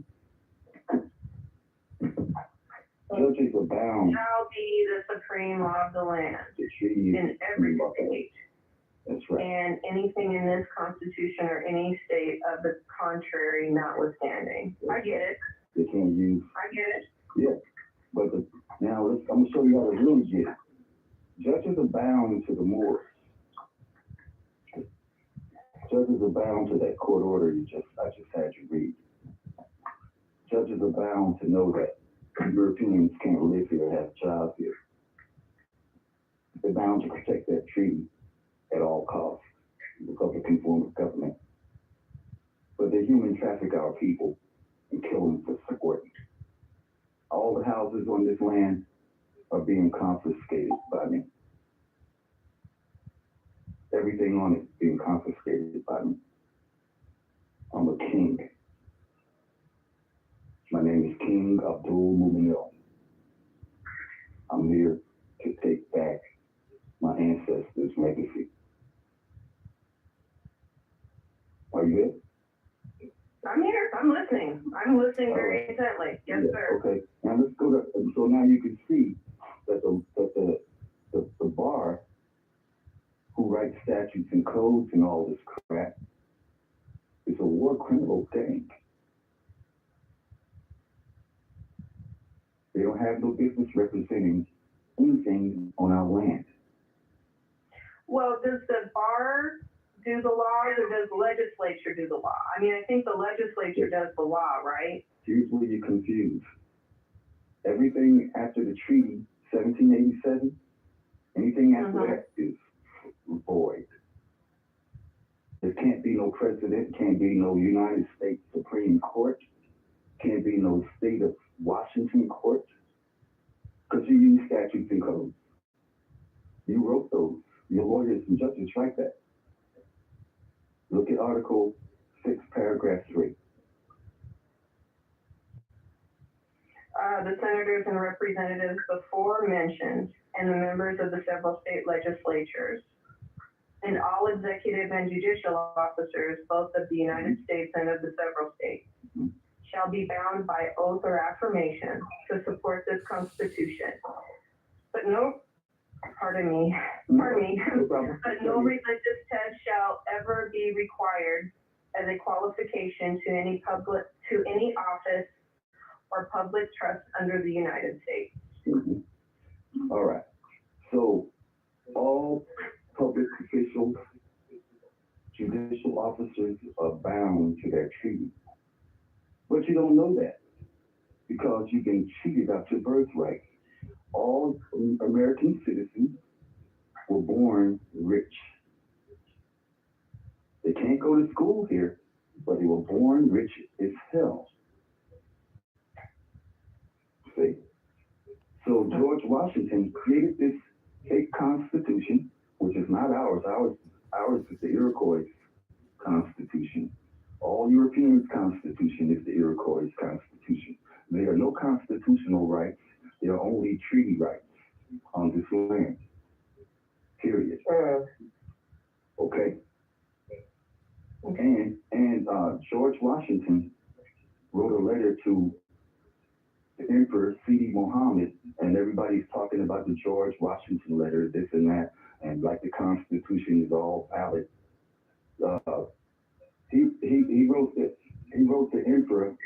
Judges are bound shall be the supreme law of the land to treaties in every state. That's right. And anything in this Constitution or any state of the contrary notwithstanding. I get it. They can't use. I get it. Yeah. But now I'm gonna show you how to really get it. Judges are bound to the Moorish. Judges are bound to that court order I just had you read. Judges are bound to know that Europeans can't live here or have a child here. They're bound to protect that treaty at all costs because of conform of government. But they human traffic our people and kill them for support. All the houses on this land are being confiscated by me. Everything on it is being confiscated by me. I'm a king. My name is King Abdul Muminil. I'm here to take back my ancestors' legacy. Are you there? I'm here. I'm listening. I'm listening very intently. Yes, Yeah, sir. okay. Now let's go to. So now you can see that the bar who writes statutes and codes and all this crap is a war criminal gang. They don't have no business representing anything on our land. Well, does the bar do the laws or does the legislature do the law? I mean, I think the legislature does the law, right? Here's where you're confused. Everything after the treaty, 1787, anything after that is void. There can't be no president, can't be no United States Supreme Court, can't be no state of Washington court, because you use statutes and codes. You wrote those. Your lawyers and judges write that. Look at Article 6, Paragraph 3. The senators and representatives before mentioned and the members of the several state legislatures and all executive and judicial officers, both of the United States and of the several states, shall be bound by oath or affirmation to support this Constitution. But pardon me, but no religious test shall ever be required as a qualification to any office or public trust under the United States. Mm-hmm. All right. So all public officials, judicial officers are bound to their treaty. But you don't know that because you've been cheated out your birthright. All American citizens were born rich. They can't go to school here, but they were born rich as hell. See? So George Washington created this fake constitution, which is not ours. Ours is the Iroquois Constitution. All Europeans' constitution is the Iroquois Constitution. There are no constitutional rights. There are only treaty rights on this land. Period. Okay. And George Washington wrote a letter to the Emperor Sidi Mohammed, and everybody's talking about the George Washington letter, this and that, and like the Constitution is all valid. He wrote the Emperor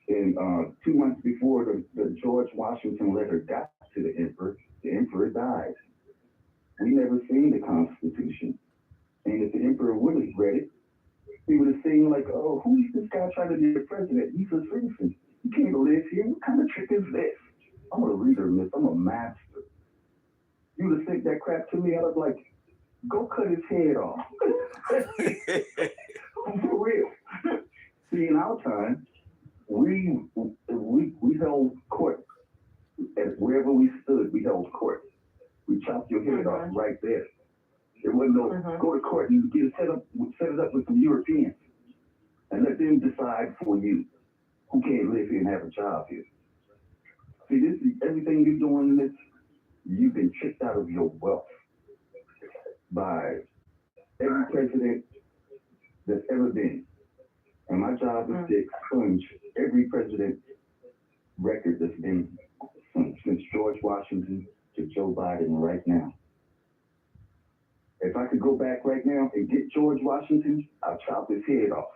and 2 months before the George Washington letter got to the Emperor died. We never seen the Constitution. And if the Emperor would have read it, he would have seen like, oh, who is this guy trying to be the president? He's a citizen. He can't live here. What kind of trick is this? I'm a reader, miss. I'm a master. You would have sent that crap to me, I was like, go cut his head off. For real. See, in our time, we held court. At wherever we stood, we held court. We chopped your head off right there. There wasn't no go to court and get it set it up with some Europeans and let them decide for you who can't live here and have a job here. See, this is everything you're doing in this, you've been tricked out of your wealth by every president that's ever been. And my job is to expunge every president record that's been since George Washington to Joe Biden right now. If I could go back right now and get George Washington, I'll chop his head off.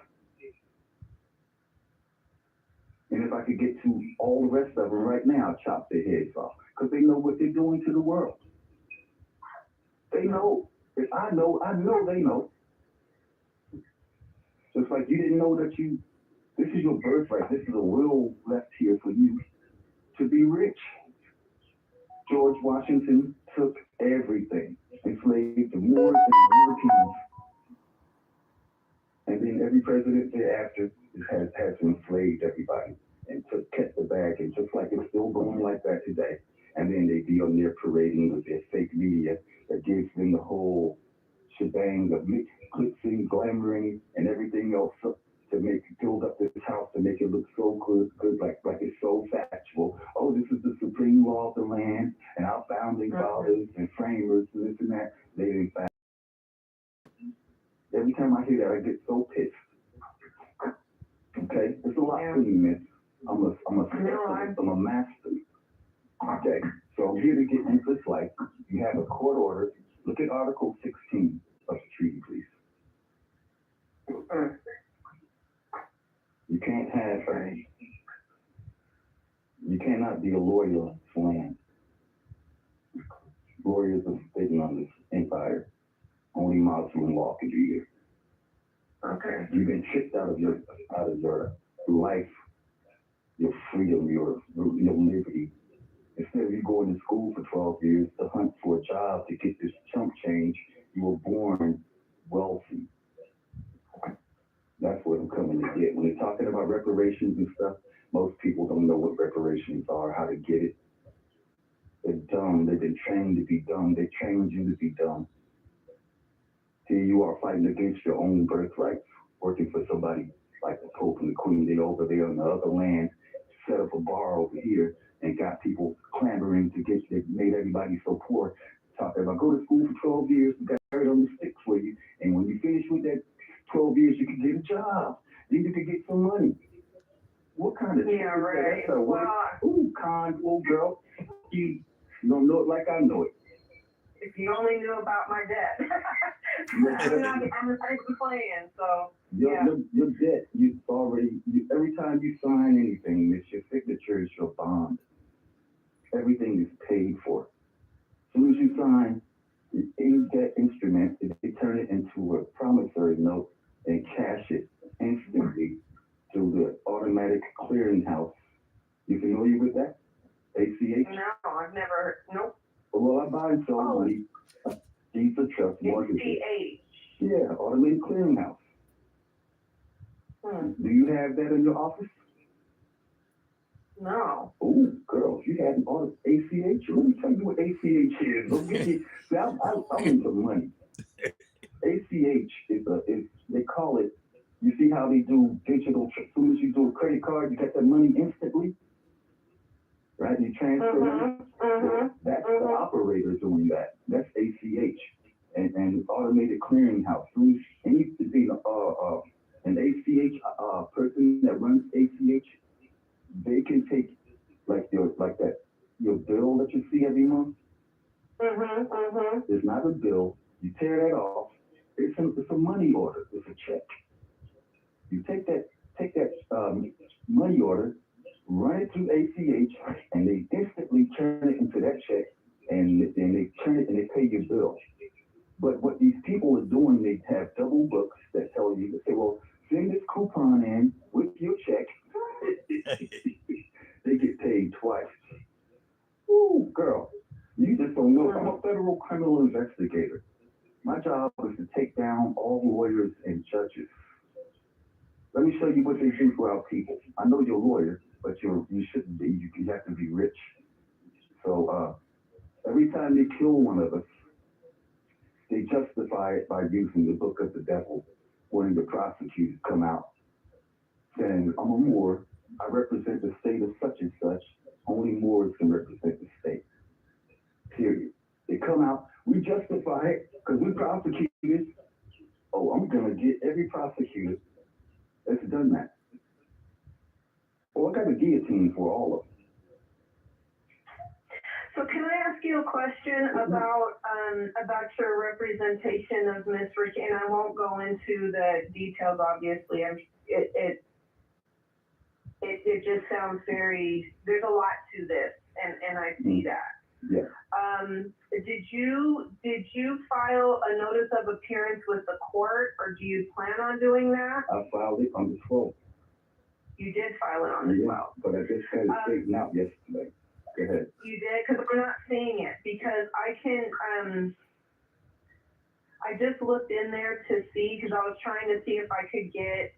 And if I could get to all the rest of them right now, I'll chop their heads off. Because they know what they're doing to the world. They know. If I know they know. Just like you didn't know that this is your birthright. This is a will left here for you to be rich. George Washington took everything, enslaved the Moors and the Europeans. And then every president thereafter has enslaved everybody and kept the bag. And just like it's still going like that today. And then they be on there parading with their fake media that gives them the whole shebang of glitzy, glamoring, and everything else to build up this house to make it look so good, like it's so factual. Oh, this is the supreme law of the land, and our founding fathers and framers, and this and that. They didn't fact. Every time I hear that, I get so pissed. Okay, it's a lot for me, miss. I'm a master. Okay, so I'm here to get into this life. You have a court order. Look at Article 16 of the treaty, please. You cannot be a lawyer to land. Lawyers are sitting on this empire. Only Muslim law can do it. Okay. You've been tricked out of your life, your freedom, your liberty. Instead of you going to school for 12 years to hunt for a job to get this chump change, you were born wealthy. That's what I'm coming to get. When they're talking about reparations and stuff, most people don't know what reparations are, how to get it. They're dumb. They've been trained to be dumb. They trained you to be dumb. Here you are fighting against your own birthright, working for somebody like the Pope and the Queen. They over there on the other land, set up a bar over here, and got people clamoring to get, they made everybody so poor. Talking about go to school for 12 years, we got carried on the stick for you, and when you finish with that 12 years, you can get a job. Then you can get some money. What kind of right. That's a ooh, kind old girl. You don't know it like I know it. If you only knew about my debt. I'm afraid to plan, so. Your debt, every time you sign anything, it's your signature, is your bond. Everything is paid for. As soon as you sign any debt instrument, they turn it into a promissory note and cash it instantly through the automatic clearinghouse. You familiar with that? ACH? No, I've never, nope. Well, I buy and sell money. Deeds of trust, mortgages. ACH. Yeah, automated clearinghouse. Do you have that in your office? No. Oh, girl, you had an auto ACH? Let me tell you what ACH is. Okay, see, I'm into money. ACH is they call it. You see how they do digital? As soon as you do a credit card, you get that money instantly, right? You transfer it. That's the operator doing that. That's ACH, and automated clearinghouse. Soon as any an ACH person that runs ACH, they can take your bill that you see every month. It's not a bill. You tear that off. It's a money order. It's a check. You take that money order, run it through ACH, and they instantly turn it into that check, and they turn it and they pay your bill. But what these people are doing, they have double books that tell you, they say, well, send this coupon in with your check. They get paid twice. Ooh, girl, you just don't know. I'm a federal criminal investigator. My job is to take down all lawyers and judges. Let me show you what they do for our people. I know you're a lawyer, but you shouldn't be. You have to be rich. So every time they kill one of us, they justify it by using the book of the devil, when the prosecutors come out saying, I'm a Moor, I represent the state of such and such, only Moors can represent the state. Period. They come out, we justify it because we prosecutors. Oh, I'm going to get every prosecutor that's done that. Oh, I got a guillotine for all of them. So can I ask you a question about your representation of Miss Ricky? And I won't go into the details, obviously. It just sounds there's a lot to this, and I see that. Yeah. Did you file a notice of appearance with the court, or do you plan on doing that? I filed it on the 12th. You did file it on the 12th. But I just had it straightened out yesterday. Go ahead. You did? Because I'm not seeing it. Because I just looked in there to see, because I was trying to see if I could get,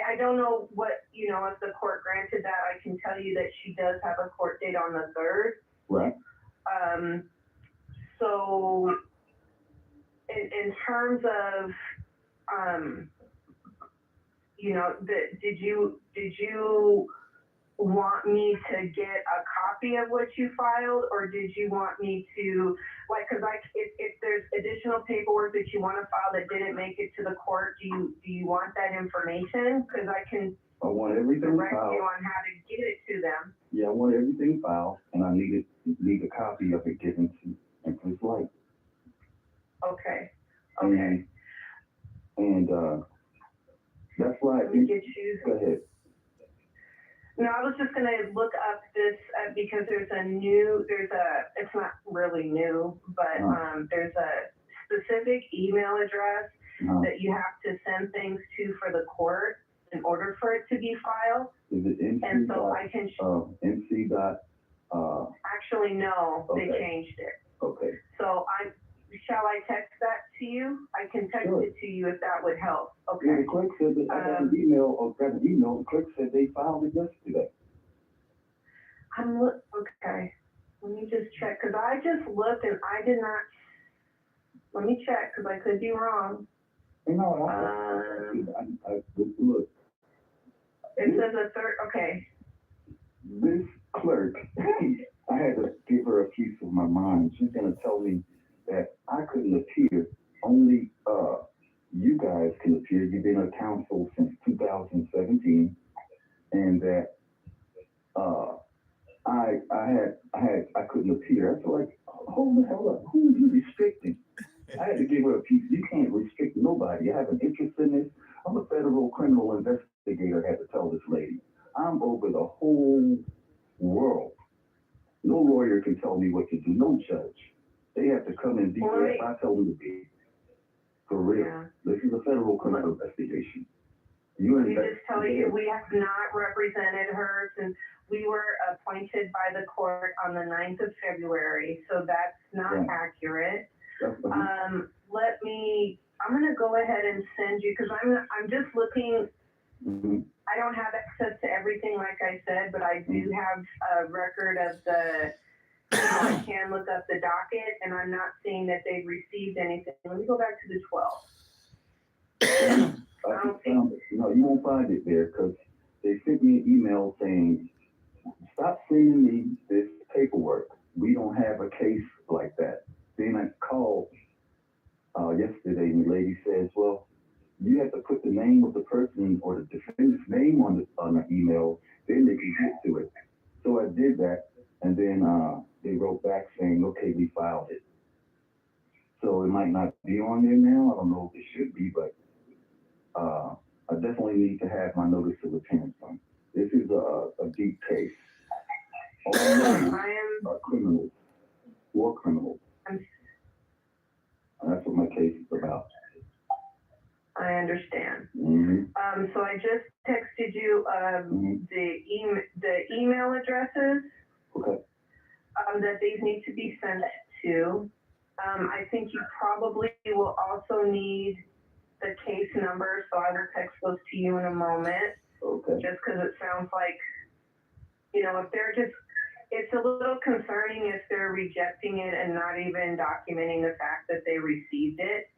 I don't know what, if the court granted that. I can tell you that she does have a court date on the 3rd. Right. So in terms of, did you want me to get a copy of what you filed, or did you want me to, because if there's additional paperwork that you want to file that didn't make it to the court, do you want that information? Because I want everything direct filed. you on how to get it to them. Yeah, I want everything filed, and I need a copy of it given to Empress Light. Okay. And that's why I think. Go ahead. No, I was just going to look up this because it's not really new, but there's a specific email address that you have to send things to for the court in order for it to be filed. Is it MC? And so I can. MC. Actually, no, okay. They changed it. Okay. So shall I text that to you? I can text it to you if that would help. Okay. Yeah, the clerk said that I got an email. The clerk said they filed it yesterday. Okay. Let me just check, because I just looked and I did not. Let me check, because I could be wrong. No, I look. It says a third. Okay. This clerk, I had to give her a piece of my mind. She's gonna tell me that I couldn't appear. Only you guys can appear. You've been on council since 2017, and that I couldn't appear. I feel like, hold the hell up. Who are you restricting? I had to give her a piece. You can't restrict nobody. I have an interest in this. I'm a federal criminal investigator. I had to tell this lady. I'm over the whole world. No lawyer can tell me what to do. No judge. They have to come and be there if I tell them to be. For real. Yeah. This is a federal criminal investigation. We just tell you we have not represented her since we were appointed by the court on the 9th of February, so that's not accurate. Let me I'm gonna go ahead and send you, because I'm just looking. Mm-hmm. I don't have access to everything, like I said, but I do have a record of the. I can look up the docket, and I'm not seeing that they've received anything. Let me go back to the 12th. No, you won't find it there because they sent me an email saying, "Stop sending me this paperwork. We don't have a case like that." Then I called yesterday, and the lady says, "Well, you have to put the name of the person or the defendant's name on the email, then they can get to it." So I did that, and then they wrote back saying, "Okay, we filed it." So it might not be on there now. I don't know if it should be, but I definitely need to have my notice of appearance on. This is a deep case. All lawyers are criminals, war criminals. And that's what my case is about. I understand. Mm-hmm. So I just texted you the email addresses that these need to be sent to. I think you probably will also need the case number, so I will text those to you in a moment. Okay. Just because it sounds like, if they're just, it's a little concerning if they're rejecting it and not even documenting the fact that they received it,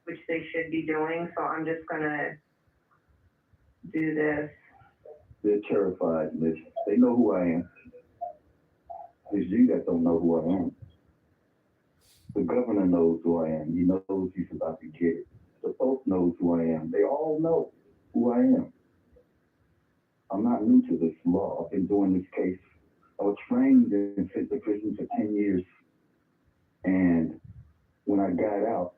which they should be doing. So I'm just gonna do this. They're terrified, Liz. They know who I am. It's you that don't know who I am. The governor knows who I am. He knows he's about to get it. The Pope knows who I am. They all know who I am. I'm not new to this law. I've been doing this case. I was trained in federal prison for 10 years. And when I got out,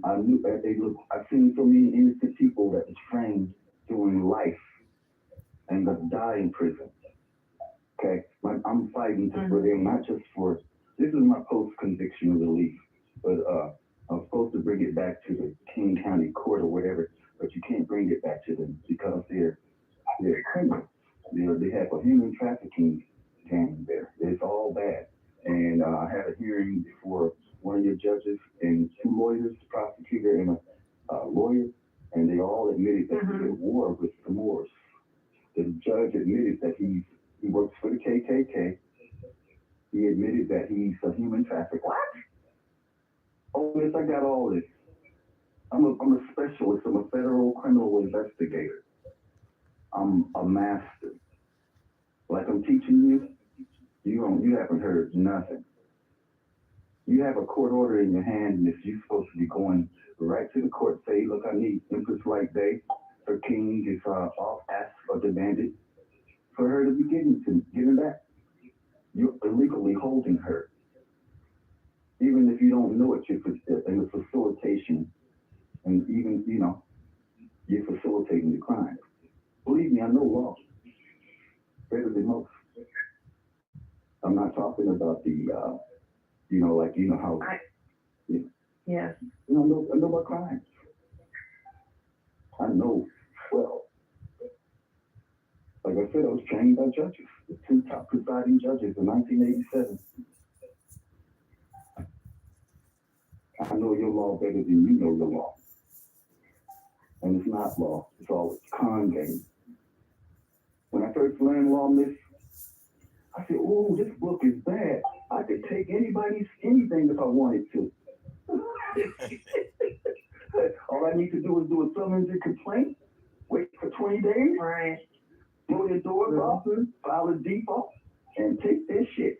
I knew that I've seen so many innocent people that was trained doing life and that die in prison. Okay? I'm fighting for them, not just for, this is my post-conviction relief, but I was supposed to bring it back to the King County Court or whatever, but you can't bring it back to them because they're criminals. They have a human trafficking gang there. It's all bad. And I had a hearing before one of your judges and two lawyers, the prosecutor and a lawyer, and they all admitted that he's at war with the Moors. The judge admitted that he works for the KKK. He admitted that he's a human trafficker. What? Oh, yes, I got all this. I'm a specialist. I'm a federal criminal investigator. I'm a master. Like I'm teaching you haven't heard nothing. You have a court order in your hand, and if you're supposed to be going right to the court, say, look, I need Empress Light Day. Her king is off, asked or demanded for her to be given back. You're illegally holding her. Even if you don't know it, you're in a facilitation, and even, you're facilitating the crime. Believe me, I know law better than most. I'm not talking about the, how. Yes. I know about crimes. I know well. Like I said, I was trained by judges, the two top presiding judges in 1987. I know your law better than you know your law. And it's not law. It's all con game. When I first learned law, Miss, I said, oh, this book is bad. I could take anything if I wanted to. All I need to do is do a summons and complaint, wait for 20 days, Right. blow your doors off, file a default, and take this shit.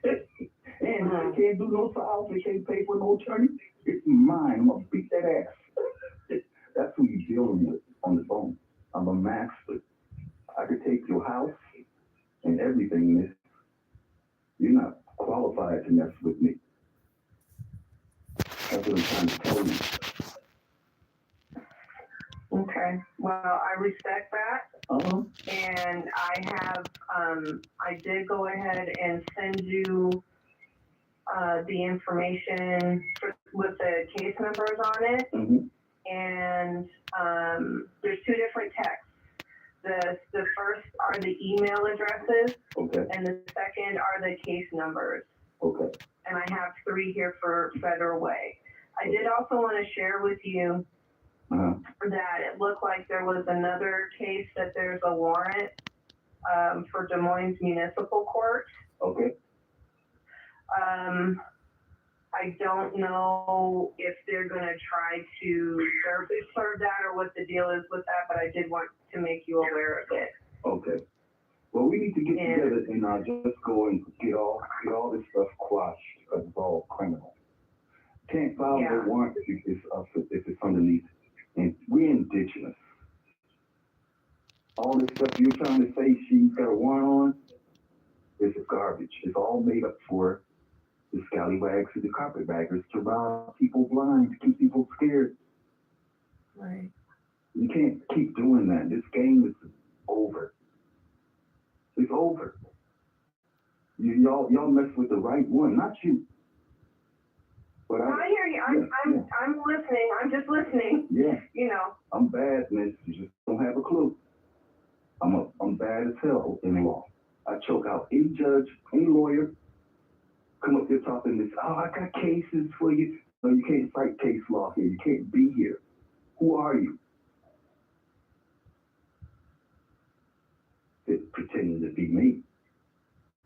And if they can't do no files, they can't pay for no attorney, it's mine. I'm going to beat that ass. That's who you're dealing with on the phone. I'm a master. I could take your house and everything, miss. You're not qualified to mess with me. That's what I'm trying to tell you. Okay. Well, I respect that. And I did go ahead and send you the information with the case numbers on it. And there's two different texts. The first are the email addresses, and the second are the case numbers. And I have 3 here for Federal Way. I did also want to share with you that it looked like there was another case that there's a warrant for Des Moines Municipal Court. Okay. I don't know if they're going to try to serve that or what the deal is with that, but I did want to make you aware of it. Okay. Well, we need to get together and just go and get all this stuff quashed because it's all criminal. Can't file a warrant if it's underneath. And we're indigenous. All this stuff you're trying to say she's got a warrant on is garbage. It's all made up for the scallywags and the carpetbaggers to rob people blind, to keep people scared. Right. You can't keep doing that. This game is over. It's over. Y'all mess with the right one, not you. But I hear you. I'm listening. I'm just listening. Yeah. You know. I'm bad, miss. You just don't have a clue. I'm bad as hell in law. I choke out any judge, any lawyer. Come up there talking this. Oh, I got cases for you. No, you can't fight case law here. You can't be here. Who are you? It's pretending to be me.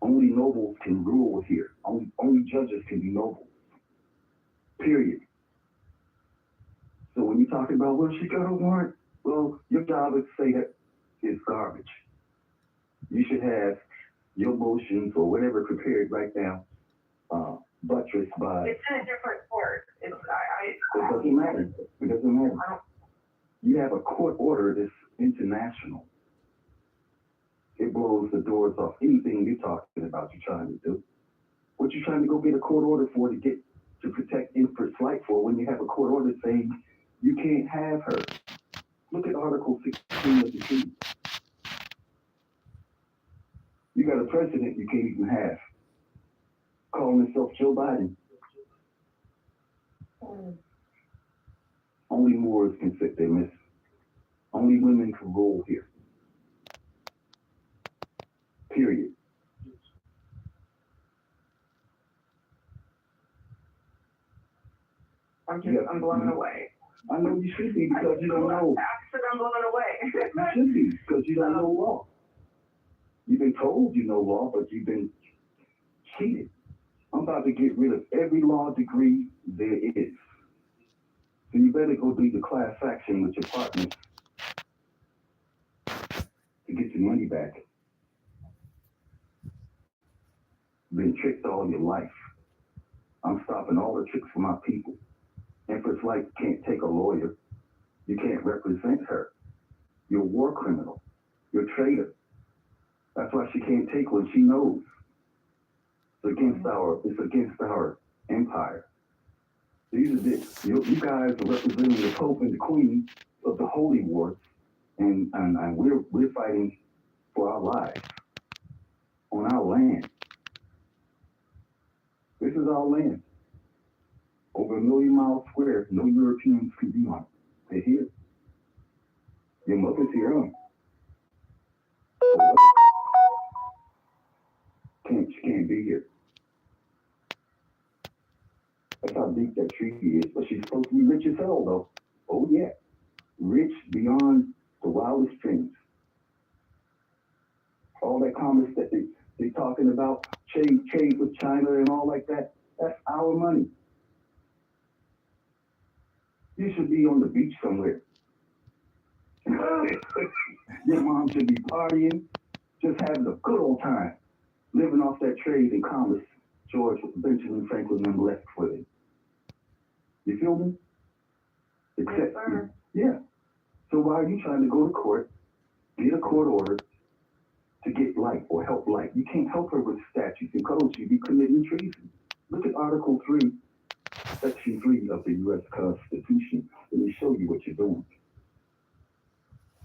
Only nobles can rule here. Only judges can be nobles. Period. So when you're talking about, well, she got a warrant, well, your job is to say that it's garbage. You should have your motions or whatever prepared right now, buttressed by. It's in a different court. It doesn't matter. It doesn't matter. You have a court order that's international. It blows the doors off anything you're talking about you're trying to do. What you trying to go get a court order for to protect infant flight for when you have a court order saying you can't have her? Look at Article 16 of the treaty. You got a president you can't even have, calling himself Joe Biden. Only Moors can sit there, miss. Only women can rule here. Period. I'm blown away. I know you should be because you don't know. I'm blown away. You should be because you don't know law. You've been told you know law, but you've been cheated. I'm about to get rid of every law degree there is. So you better go do the class action with your partners to get your money back. Been tricked all your life. I'm stopping all the tricks for my people. Empress Light can't take a lawyer. You can't represent her. You're a war criminal. You're a traitor. That's why she can't take what she knows. It's against our empire. You guys are representing the Pope and the Queen of the Holy Wars, and we're fighting for our lives on our land. This is our land. Over 1 million miles square, no Europeans can be on it. They're here. Your mother's here, huh? She can't be here. That's how deep that treaty is. But she's supposed to be rich as hell, though. Oh, yeah. Rich beyond the wildest dreams. All that commerce that they're talking about, trade with China and all like that, that's our money. You should be on the beach somewhere. Your mom should be partying, just having a good old time, living off that trade and commerce George Benjamin Franklin them left for them. You feel me? Yes, sir. Yeah. So why are you trying to go to court, get a court order to get life or help life? You can't help her with statutes and codes. You'd be committing treason. Look at Article 3, Section 3 of the U.S. Constitution. Let me show you what you're doing.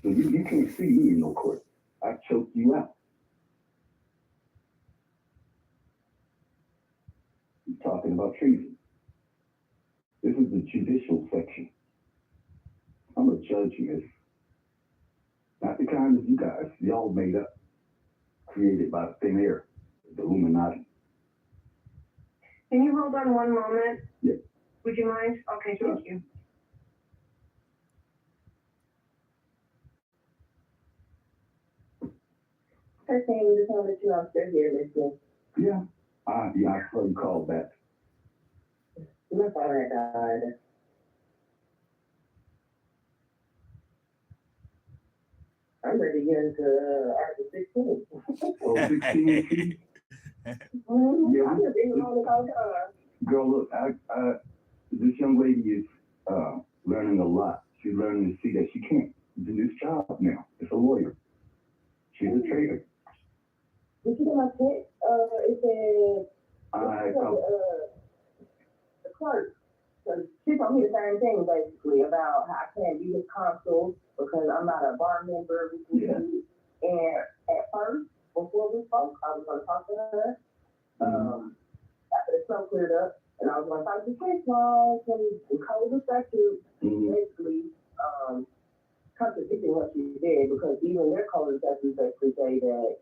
So you can't see me in no court. I choked you out. You're talking about treason. This is the judicial section. I'm a judge, miss. Not the kind of you guys. Y'all made up. Created by thin air. The Illuminati. Can you hold on one moment? Yeah. Would you mind? Okay, Sure. thank you. Her thing just wanted you out there here listening. Yeah. I saw you called back. My phone had died. I'm ready to get into Article 16. Oh, 16. Yeah, I'm just even on the call. Girl, look, this young lady is learning a lot. She's learning to see that she can't do this job now. It's a lawyer. She's a trader. Did you get my text? It said the clerk. Because she told me the same thing basically about how I can't be his consul because I'm not a bar member. Yeah. And at first, before we spoke, I was going to talk to her. After the smoke cleared up, and I was going to talk to case laws and code of statute, basically contradicting what she did because even their code of statute basically say that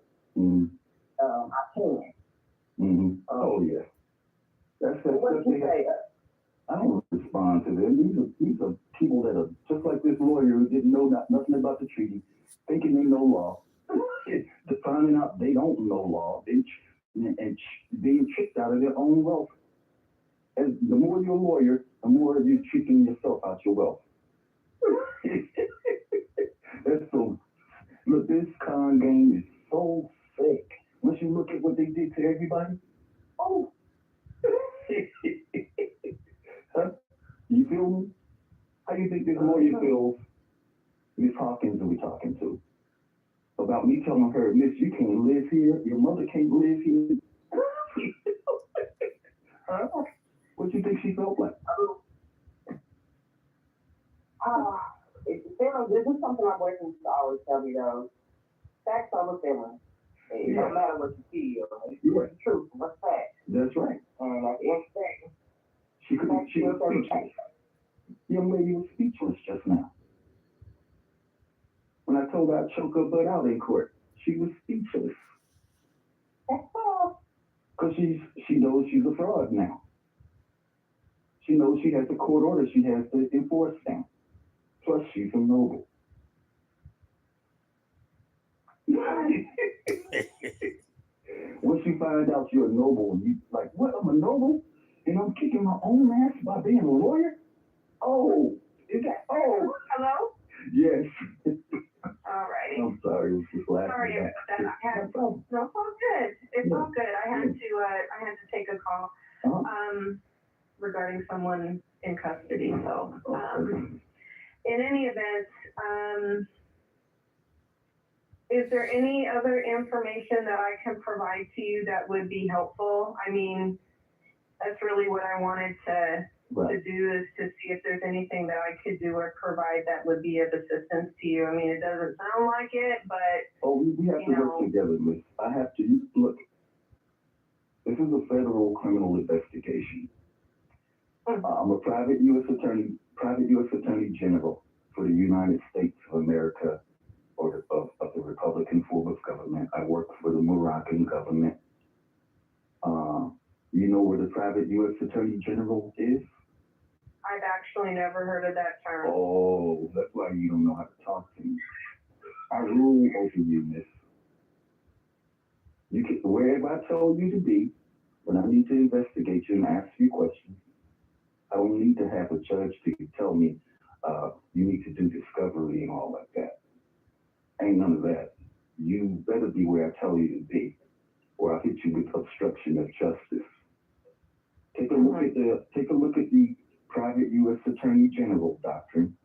I can. Oh yeah. That's What you say? I don't respond to them. These are people that are just like this lawyer who didn't know nothing about the treaty, thinking they know law, finding out they don't know law, and being tricked out of their own wealth. And the more you're a lawyer, the more you're tricking yourself out your wealth. That's so. Look, this con game is so fake. Once you look at what they did to everybody, oh. Huh? You feel me? How do you think this lawyer feels? Miss Hawkins, are we talking to? About me telling her, Miss, you can't live here. Your mother can't live here. Huh? What do you think she felt like? This is something my boyfriend used to always tell me though. Facts over feelings. It don't matter what you feel. It's the truth. What's fact? That's right. And at the end of the day, she was speechless. Young lady was speechless just now. When I told her I'd choke her butt out in court, she was speechless. Because she knows she's a fraud now. She knows she has a court order she has to enforce now. Plus, she's a noble. Once you find out you're a noble, you like, what? I'm a noble? And I'm kicking my own ass by being a lawyer? Oh, is that? Oh, Hello? yes. All righty. I'm sorry, it was just laughing. Sorry about that. No, it's all good. It's all good. I had to take a call regarding someone in custody. So, in any event, is there any other information that I can provide to you that would be helpful? I mean, that's really what I wanted to do, is to see if there's anything that I could do or provide that would be of assistance to you. I mean, it doesn't sound like it, but we have to work together, Miss. I have to look. This is a federal criminal investigation. I'm a private U.S. Attorney General for the United States of America, or of the Republican form of government. I work for the Moroccan government. You know where the private U.S. Attorney General is? I've actually never heard of that term. Oh, that's why you don't know how to talk to me. I rule over you, Miss. You can, wherever I tell you to be, when I need to investigate you and ask you questions, I don't need to have a judge to tell me you need to do discovery and all like that. Ain't none of that. You better be where I tell you to be, or I'll hit you with obstruction of justice. Take a look at the private U.S. Attorney General doctrine.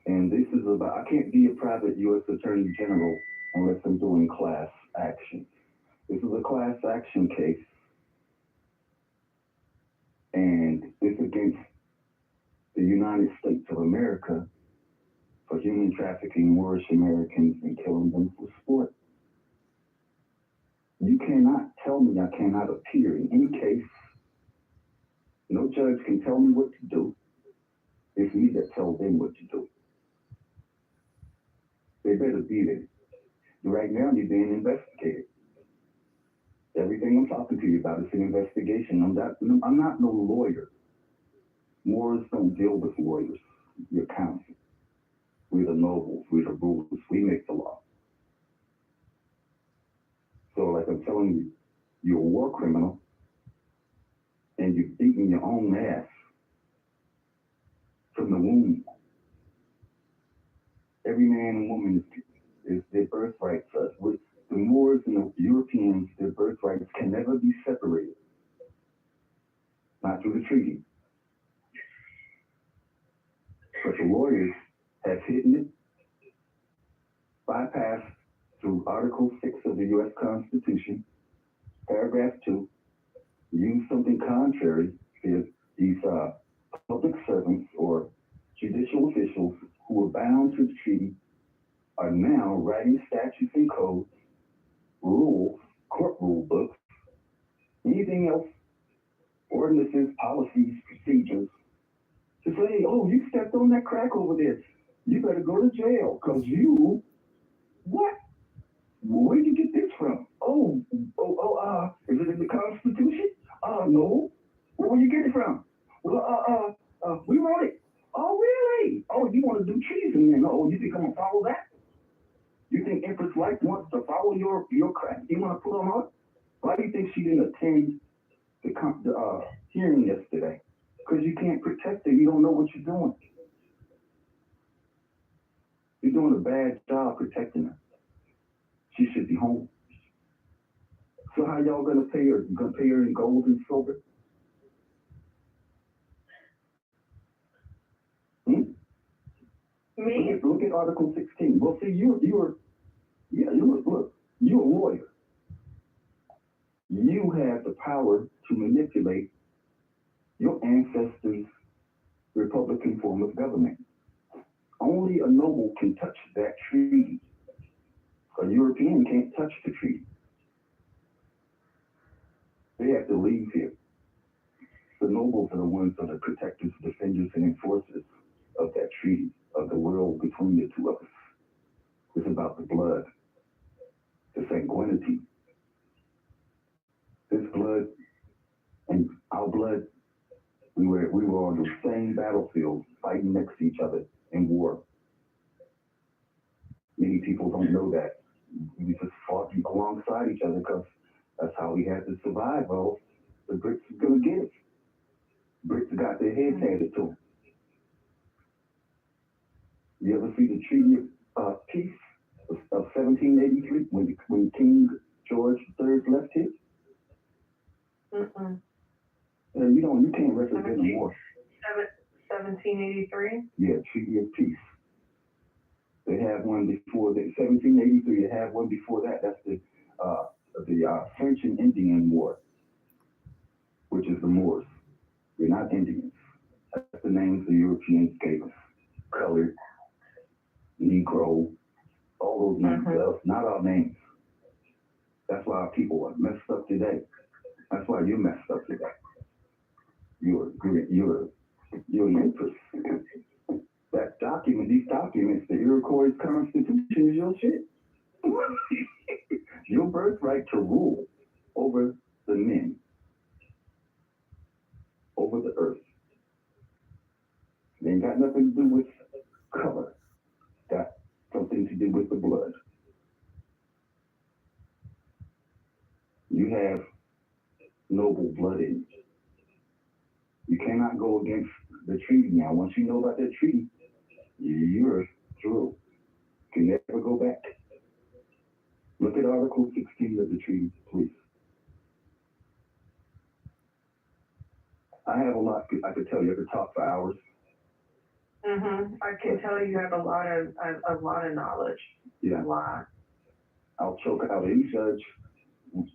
And this is about, I can't be a private U.S. Attorney General unless I'm doing class action. This is a class action case. And it's against the United States of America for human trafficking Moorish Americans and killing them for sport. You cannot tell me I cannot appear in any case. No judge can tell me what to do. It's me that tells them what to do. They better be there. Right now, you're being investigated. Everything I'm talking to you about is an investigation. I'm not no lawyer. Moors don't deal with lawyers. You're counsel. We're the nobles. We're the rulers. We make the law. So, like I'm telling you, you're a war criminal, and you're beating your own ass from the womb. Every man and woman is their birthright. With the Moors and the Europeans, their birthrights can never be separated. Not through the treaty. But the lawyers have hidden it, bypassed through Article 6 of the U.S. Constitution, Paragraph 2, use something contrary to these public servants or judicial officials who are bound to the treaty are now writing statutes and codes, rules, court rule books, anything else, ordinances, policies, procedures, to say, oh, you stepped on that crack over there. You better go to jail, because you, what? Where did you get this from? Is it in the Constitution? No. Where you get it from? Well, we wrote it. Oh, really? Oh, you want to do treason then? Oh, you think I'm going to follow that? You think Empress Light wants to follow your crack? You want to put on her? Why do you think she didn't attend the hearing yesterday? Because you can't protect her. You don't know what you're doing. You're doing a bad job protecting her. She should be home. So how y'all gonna pay her? You gonna pay her in gold and silver? Me? Look at Article 16. Well, see, you're a lawyer. You have the power to manipulate your ancestors' Republican form of government. Only a noble can touch that treaty. A European can't touch the treaty. They have to leave here. The nobles are the ones that are protectors, defenders, and enforcers of that treaty, of the world between the two of us. It's about the blood, the sanguinity. This blood and our blood, we were on the same battlefield, fighting next to each other in war. Many people don't know that. We just fought alongside each other because that's how we had to survive. Well, the Brits are going to get it. Brits got their heads handed to them. You ever see the Treaty of Peace of 1783 when King George III left here? Mm-mm. You can't represent a war. 1783? Yeah, Treaty of Peace. They have one before the 1783. They have one before that. That's the French and Indian War, which is the Moors. We're not Indians. That's the names the Europeans gave us. Colored, Negro, all those names. Not our names. That's why our people are messed up today. That's why you're messed up today. You're an empress. That document, these documents, the Iroquois Constitution is your shit. Your birthright to rule over the men, over the earth. It ain't got nothing to do with color. Got something to do with the blood. You have noble blood in you. You cannot go against the treaty now. Once you know about that treaty, you're through. You can never go back. Look at Article 16 of the treaty, please. I have a lot I could tell you. I could talk for hours. I can tell you have a lot of knowledge. Yeah. A lot. I'll choke out any judge,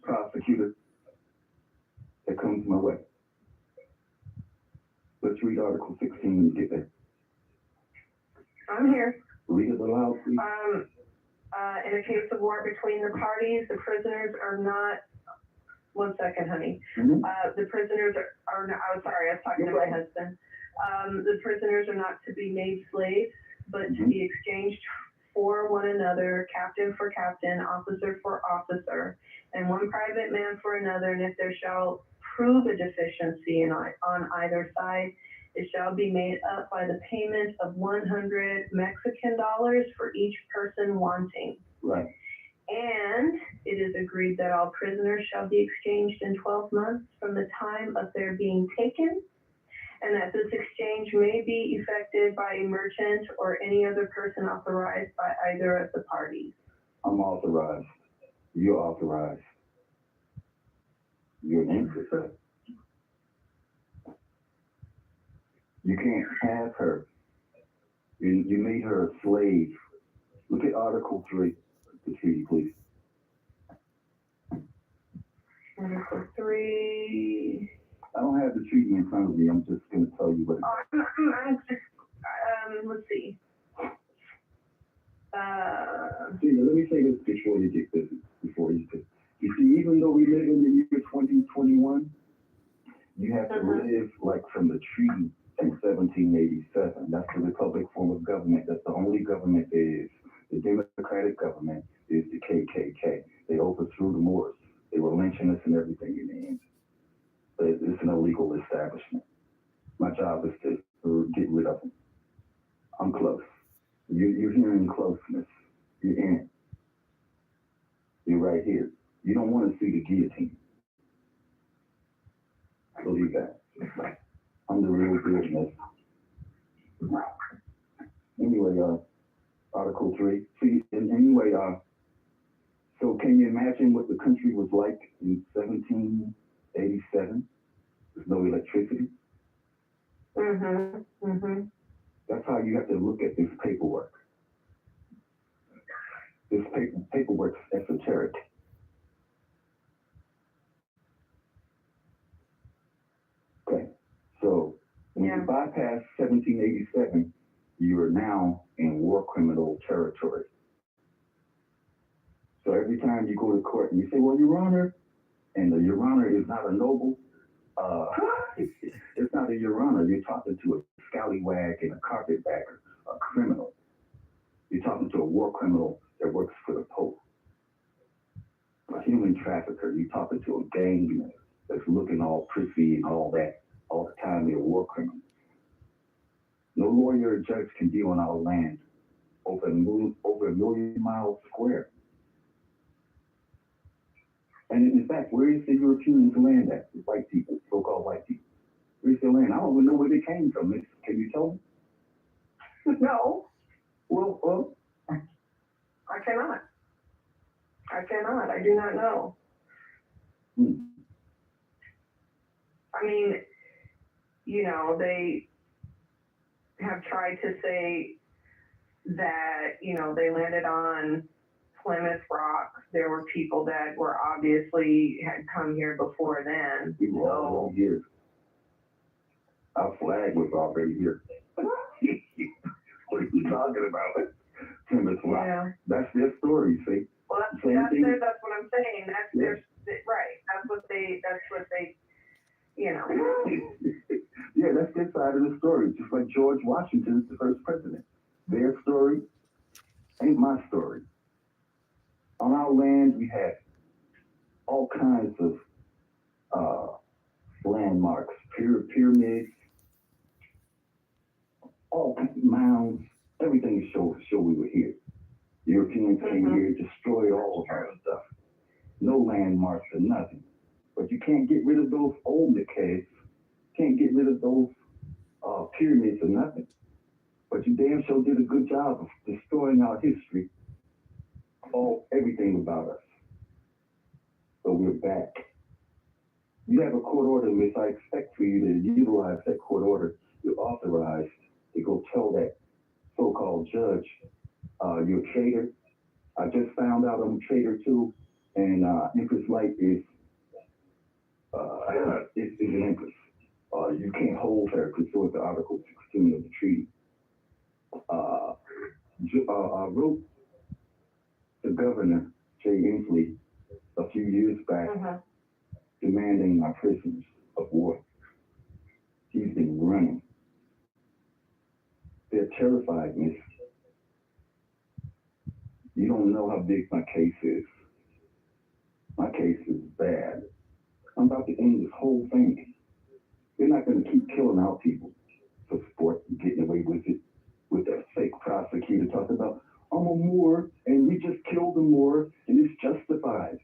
prosecutor that comes my way. Let's read Article 16 and get there. I'm here. Read it aloud, please. In a case of war between the parties, the prisoners are not. One second, honey. The prisoners are not. I'm sorry, I was talking to my husband. The prisoners are not to be made slaves, but to be exchanged for one another, captain for captain, officer for officer, and one private man for another. And if there shall prove a deficiency on either side, It shall be made up by the payment of 100 Mexican dollars for each person wanting. Right. And it is agreed that all prisoners shall be exchanged in 12 months from the time of their being taken, and that this exchange may be effected by a merchant or any other person authorized by either of the parties. I'm authorized. You're authorized. You're an empress. You can't have her. You made her a slave. Look at Article 3, the treaty, please. Article 3. I don't have the treaty in front of me. I'm just going to tell you what it is. I'm just, let's see. See, let me say this before you get busy. You see, even though we live in the year 2021, you have to live like from the treaty in 1787. That's the republic form of government. That's the only government there is. The democratic government is the KKK. They overthrew the Moors. They were lynching us and everything in the end. But it's an illegal establishment. My job is to get rid of them. I'm close. You're hearing closeness. You're in it. You're right here. You don't want to see the guillotine. Believe that. I'm the real business. Anyway, Article 3. See, anyway, so can you imagine what the country was like in 1787? There's no electricity. That's how you have to look at this paperwork. This paperwork's esoteric. Okay, so when you bypass 1787, you are now in war criminal territory. So every time you go to court and you say, well, Your Honor, and the Your Honor is not a noble, it's not a Your Honor. You're talking to a scallywag and a carpetbagger, a criminal. You're talking to a war criminal that works for the Pope, a human trafficker. You're talking to a gang that's looking all prissy and all that all the time. They're war criminals. No lawyer or judge can deal on our land over a million miles square. And in fact, where is the Europeans' land at? The white people, so-called white people. Where's their land? I don't even know where they came from. Can you tell me? No. Well, I cannot. I do not know. I mean, they have tried to say that, they landed on Plymouth Rock. There were people that were obviously had come here before then. We were already here. Our flag was already here. What are you talking about? Plymouth Rock. Yeah. That's their story, see? Well, that's what I'm saying. That's their right. That's what they Yeah, that's their side of the story. Just like George Washington's the first president. Their story ain't my story. On our land, we had all kinds of landmarks, pyramids, all kinds of mounds, everything to show we were here. Europeans came here, destroyed all of our stuff. No landmarks or nothing. But you can't get rid of those old decades. Can't get rid of those pyramids or nothing. But you damn sure did a good job of destroying our history, everything about us. So we're back. You have a court order, miss. I expect for you to utilize that court order. You're authorized to go tell that so-called judge, you're a traitor. I just found out I'm a traitor too, and Empress Light is an empress. You can't hold her pursuant to Article 16 of the treaty. I wrote the governor, Jay Inslee, a few years back, demanding our prisoners of war. He's been running. They're terrified, miss. You don't know how big my case is. My case is bad. I'm about to end this whole thing. They're not going to keep killing our people. for sport, getting away with it, with that fake prosecutor talking about, I'm a Moor, and we just killed a Moor, and it's justified.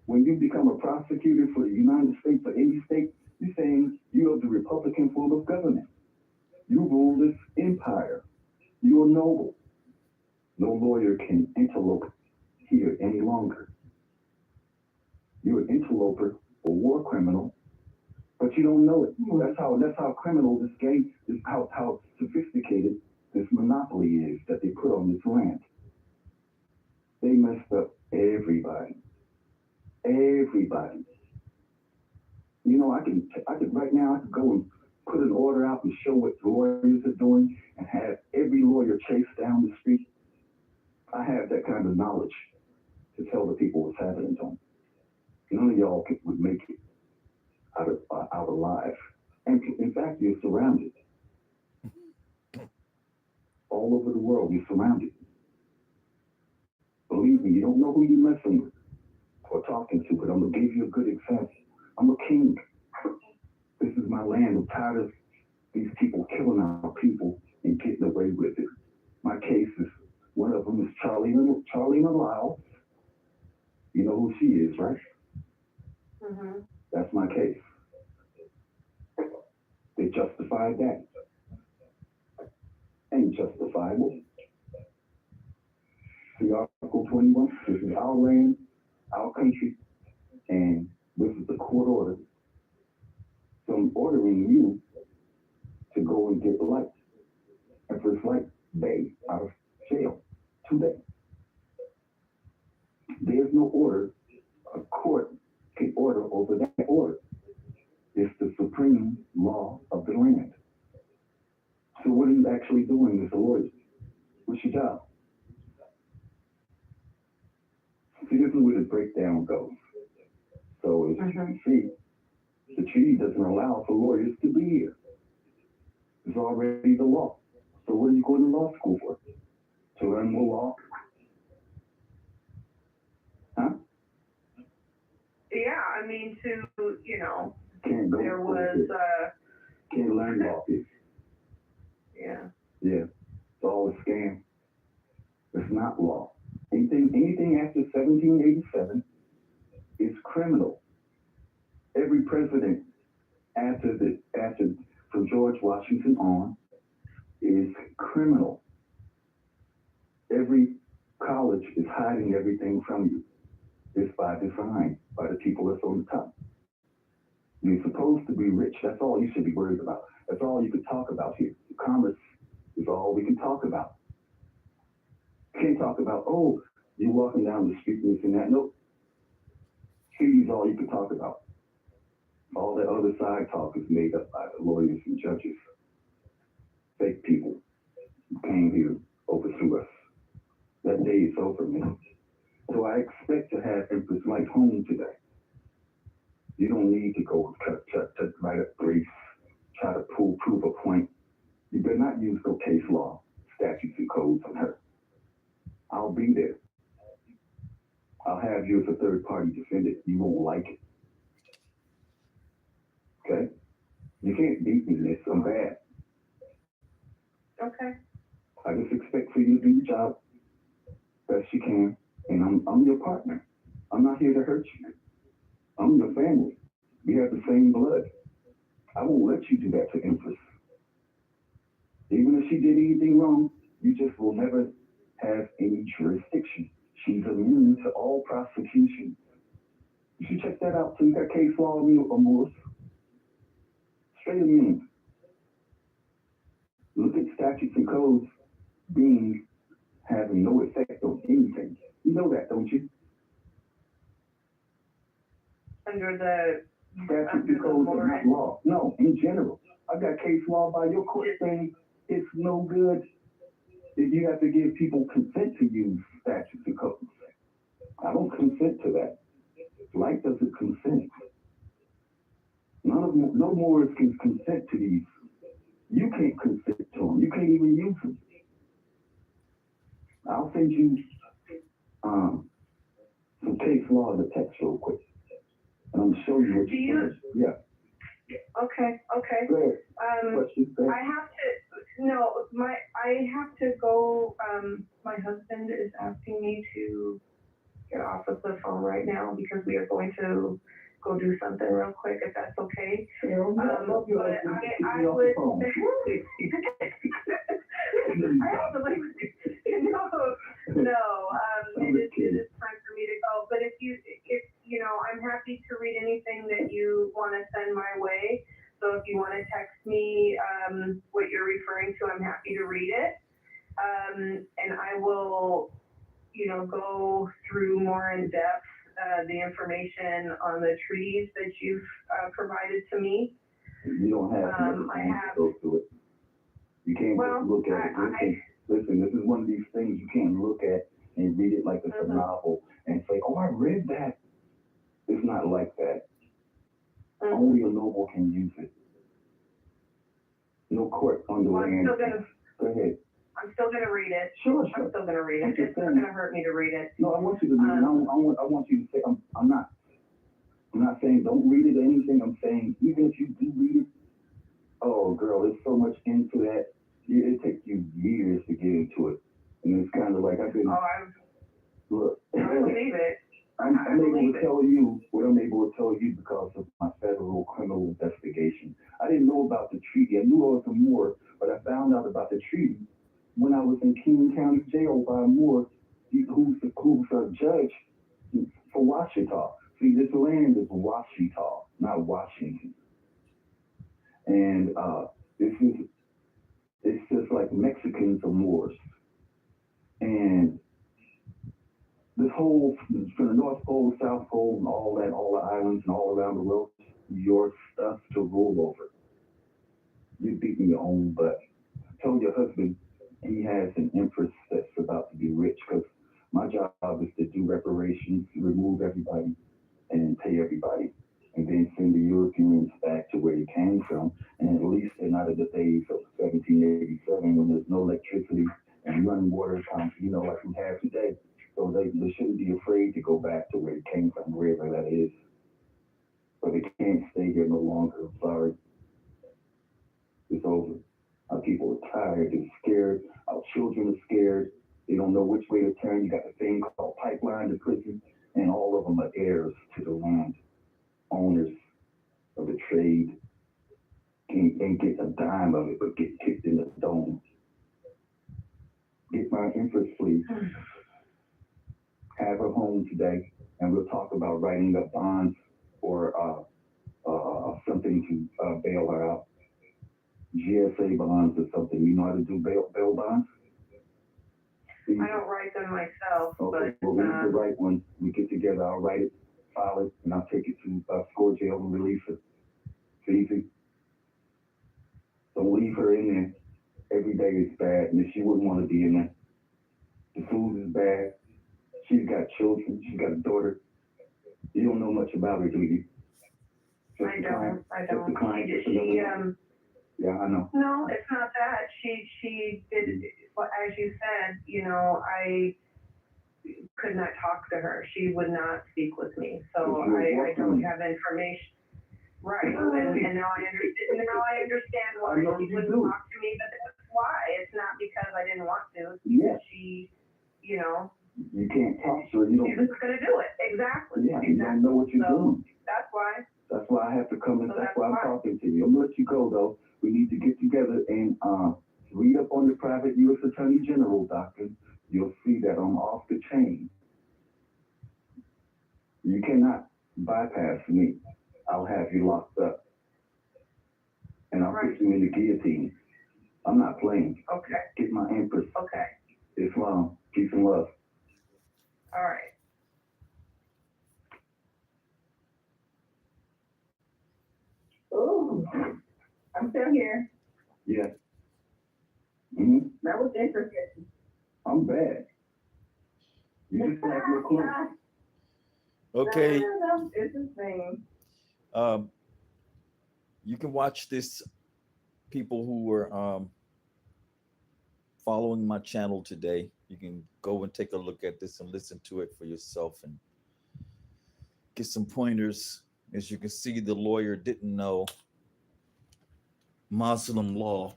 When you become a prosecutor for the United States or any state, you're saying you are the Republican form of government. You rule this empire. You're noble. No lawyer can interlope here any longer. You're an interloper, a war criminal, but you don't know it. That's how criminal this game is, how sophisticated this monopoly is that they put on this land. They messed up everybody. Everybody. You know, I could right now, I could go and put an order out and show what the lawyers are doing and have every lawyer chased down the street. I have that kind of knowledge to tell the people what's happening to them. None of y'all would make it out alive. And in fact, you're surrounded. All over the world, you're surrounded. Believe me, you don't know who you're messing with or talking to, but I'm going to give you a good example. I'm a king. This is my land. I'm tired of these people killing our people and getting away with it. My case is, one of them is Charlie Malile. You know who she is, right? Mm-hmm. That's my case. They justified that. Ain't justifiable. See Article 21? This is our land, our country, and this is the court order. So I'm ordering you to go and get Light, Empress Light Bay, out of jail today. There's no order. A court can order over that order. It's the supreme law of the land. So what are you actually doing as a lawyer? What's your job? See, this is where the breakdown goes. So as you can see, the treaty doesn't allow for lawyers to be here. It's already the law. So what are you going to law school for? To learn more law? Huh? Yeah, I mean, Can't go there was, can't learn law. yeah. Yeah, it's all a scam. It's not law. Anything after 1787 is criminal. Every president after from George Washington on is criminal. Every college is hiding everything from you. It's by design, by the people that's on the top. You're supposed to be rich. That's all you should be worried about. That's all you can talk about here. Commerce is all we can talk about. Can't talk about, oh, you're walking down the street and this and that. Nope. Fee is all you can talk about. All that other side talk is made up by the lawyers and judges. Fake people who came here, overthrew us. That day is over, man. So I expect to have Empress Light home today. You don't need to go to write up briefs, try to prove a point. You better not use no case law, statutes and codes on her. I'll be there. I'll have you as a third party defendant. You won't like it. Okay? You can't beat me in this. I'm bad. Okay. I just expect for you to do your job best you can, and I'm your partner. I'm not here to hurt you. I'm your family. We have the same blood. I won't let you do that to Empress. Even if she did anything wrong, you just will never have any jurisdiction. She's immune to all prosecution. You should check that out. So you got case law on you, Moorish. Straight immune. Look at statutes and codes having no effect on anything. You know that, don't you? Under the Statutes and codes are not law. No, in general. I got case law by your court saying it's no good. If you have to give people consent to use statutes and codes. I don't consent to that. Light doesn't consent. No Moors can consent to these. You can't consent to them. You can't even use them. I'll send you some case law in the text real quick. And I'm going to show you what you. Yeah. Okay. Good. What you say? I have to go. My husband is asking me to get off of the phone right now because we are going to go do something real quick, if that's okay. I love you. But I would. I have to like, it is time for me to go. But if you know, I'm happy to read anything that you want to send my way. So if you want to text me what you're referring to, I'm happy to read it. And I will, go through more in depth the information on the treaties that you've provided to me. You don't have to go through it. You can't just look at it. Listen, this is one of these things you can't look at and read it like it's a novel and say, oh, I read that. It's not like that. Only a noble can use it. No court on the land. Go ahead. I'm still gonna read it. Sure. I'm still gonna read it. It's not gonna hurt me to read it. No, I want you to read it. I want you to say, I'm not saying don't read it or anything. I'm saying even if you do read it, oh girl, there's so much into that. It takes you years to get into it. And it's kind of like look. I believe it. I'm able to tell you what I'm able to tell you because of my federal criminal investigation. I didn't know about the treaty. I knew I was a Moor, but I found out about the treaty when I was in King County Jail by a Moor who's a judge for Washita. See, this land is Washita, not Washington. And it's just like Mexicans are Moors. And this whole, from the North Pole, South Pole, and all that, all the islands and all around the world, your stuff to rule over. You beating your own butt. Tell your husband he has an empress that's about to be rich because my job is to do reparations, remove everybody, and pay everybody, and then send the Europeans back to where he came from. And at least they're not at the days of 1787 when there's no electricity and running water, like we have today. So they shouldn't be afraid to go back to where it came from, wherever that is. But they can't stay here no longer. I'm sorry. It's over. Our people are tired. They're scared. Our children are scared. They don't know which way to turn. You got the thing called pipeline to prison, and all of them are heirs to the land, owners of the trade. Can't get a dime of it, but get kicked in the dome. Get my empress, please. Have her home today, and we'll talk about writing up bonds or something to bail her out. GSA bonds or something. You know how to do bail bonds? I don't write them myself, okay, but we need to write one. We get together. I'll write it, file it, and I'll take it to score jail and release it. It's easy. Don't leave her in there. Every day is bad, and she wouldn't want to be in there. The food is bad. She's got children. She's got a daughter. You don't know much about her, do you? I don't. Yeah, I know. No, it's not that. She did, as you said, I could not talk to her. She would not speak with me. So I don't have information. Right. And now I understand why she wouldn't talk to me, but that's why. It's not because I didn't want to. It's because she, you can't talk to her. You don't. She's just gonna do it. Exactly. Yeah, you don't know what you're doing. That's why. That's why I have to come in. That's why I'm talking to you. I'm gonna let you go though. We need to get together and read up on the private U.S. Attorney General doctrine. You'll see that I'm off the chain. You cannot bypass me. I'll have you locked up, and I'll put you in the guillotine. I'm not playing. Okay. Get my empress. Okay. Islam. Peace and love. All right. Oh, I'm still here. Yeah. Mm-hmm. That was interesting. I'm bad. You just have your clue. Okay. No, it's the same. You can watch this. People who were following my channel today, you can go and take a look at this and listen to it for yourself and get some pointers. As you can see, the lawyer didn't know Muslim law.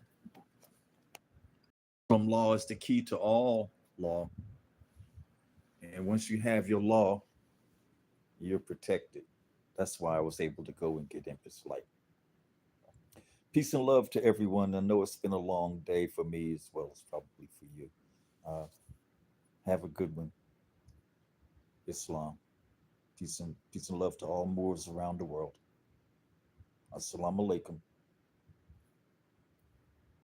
Muslim law is the key to all law. And once you have your law, you're protected. That's why I was able to go and get in this flight. Peace and love to everyone. I know it's been a long day for me as well as probably for you. Uh, have a good one. Islam. Peace and love to all Moors around the world. Assalamu alaikum.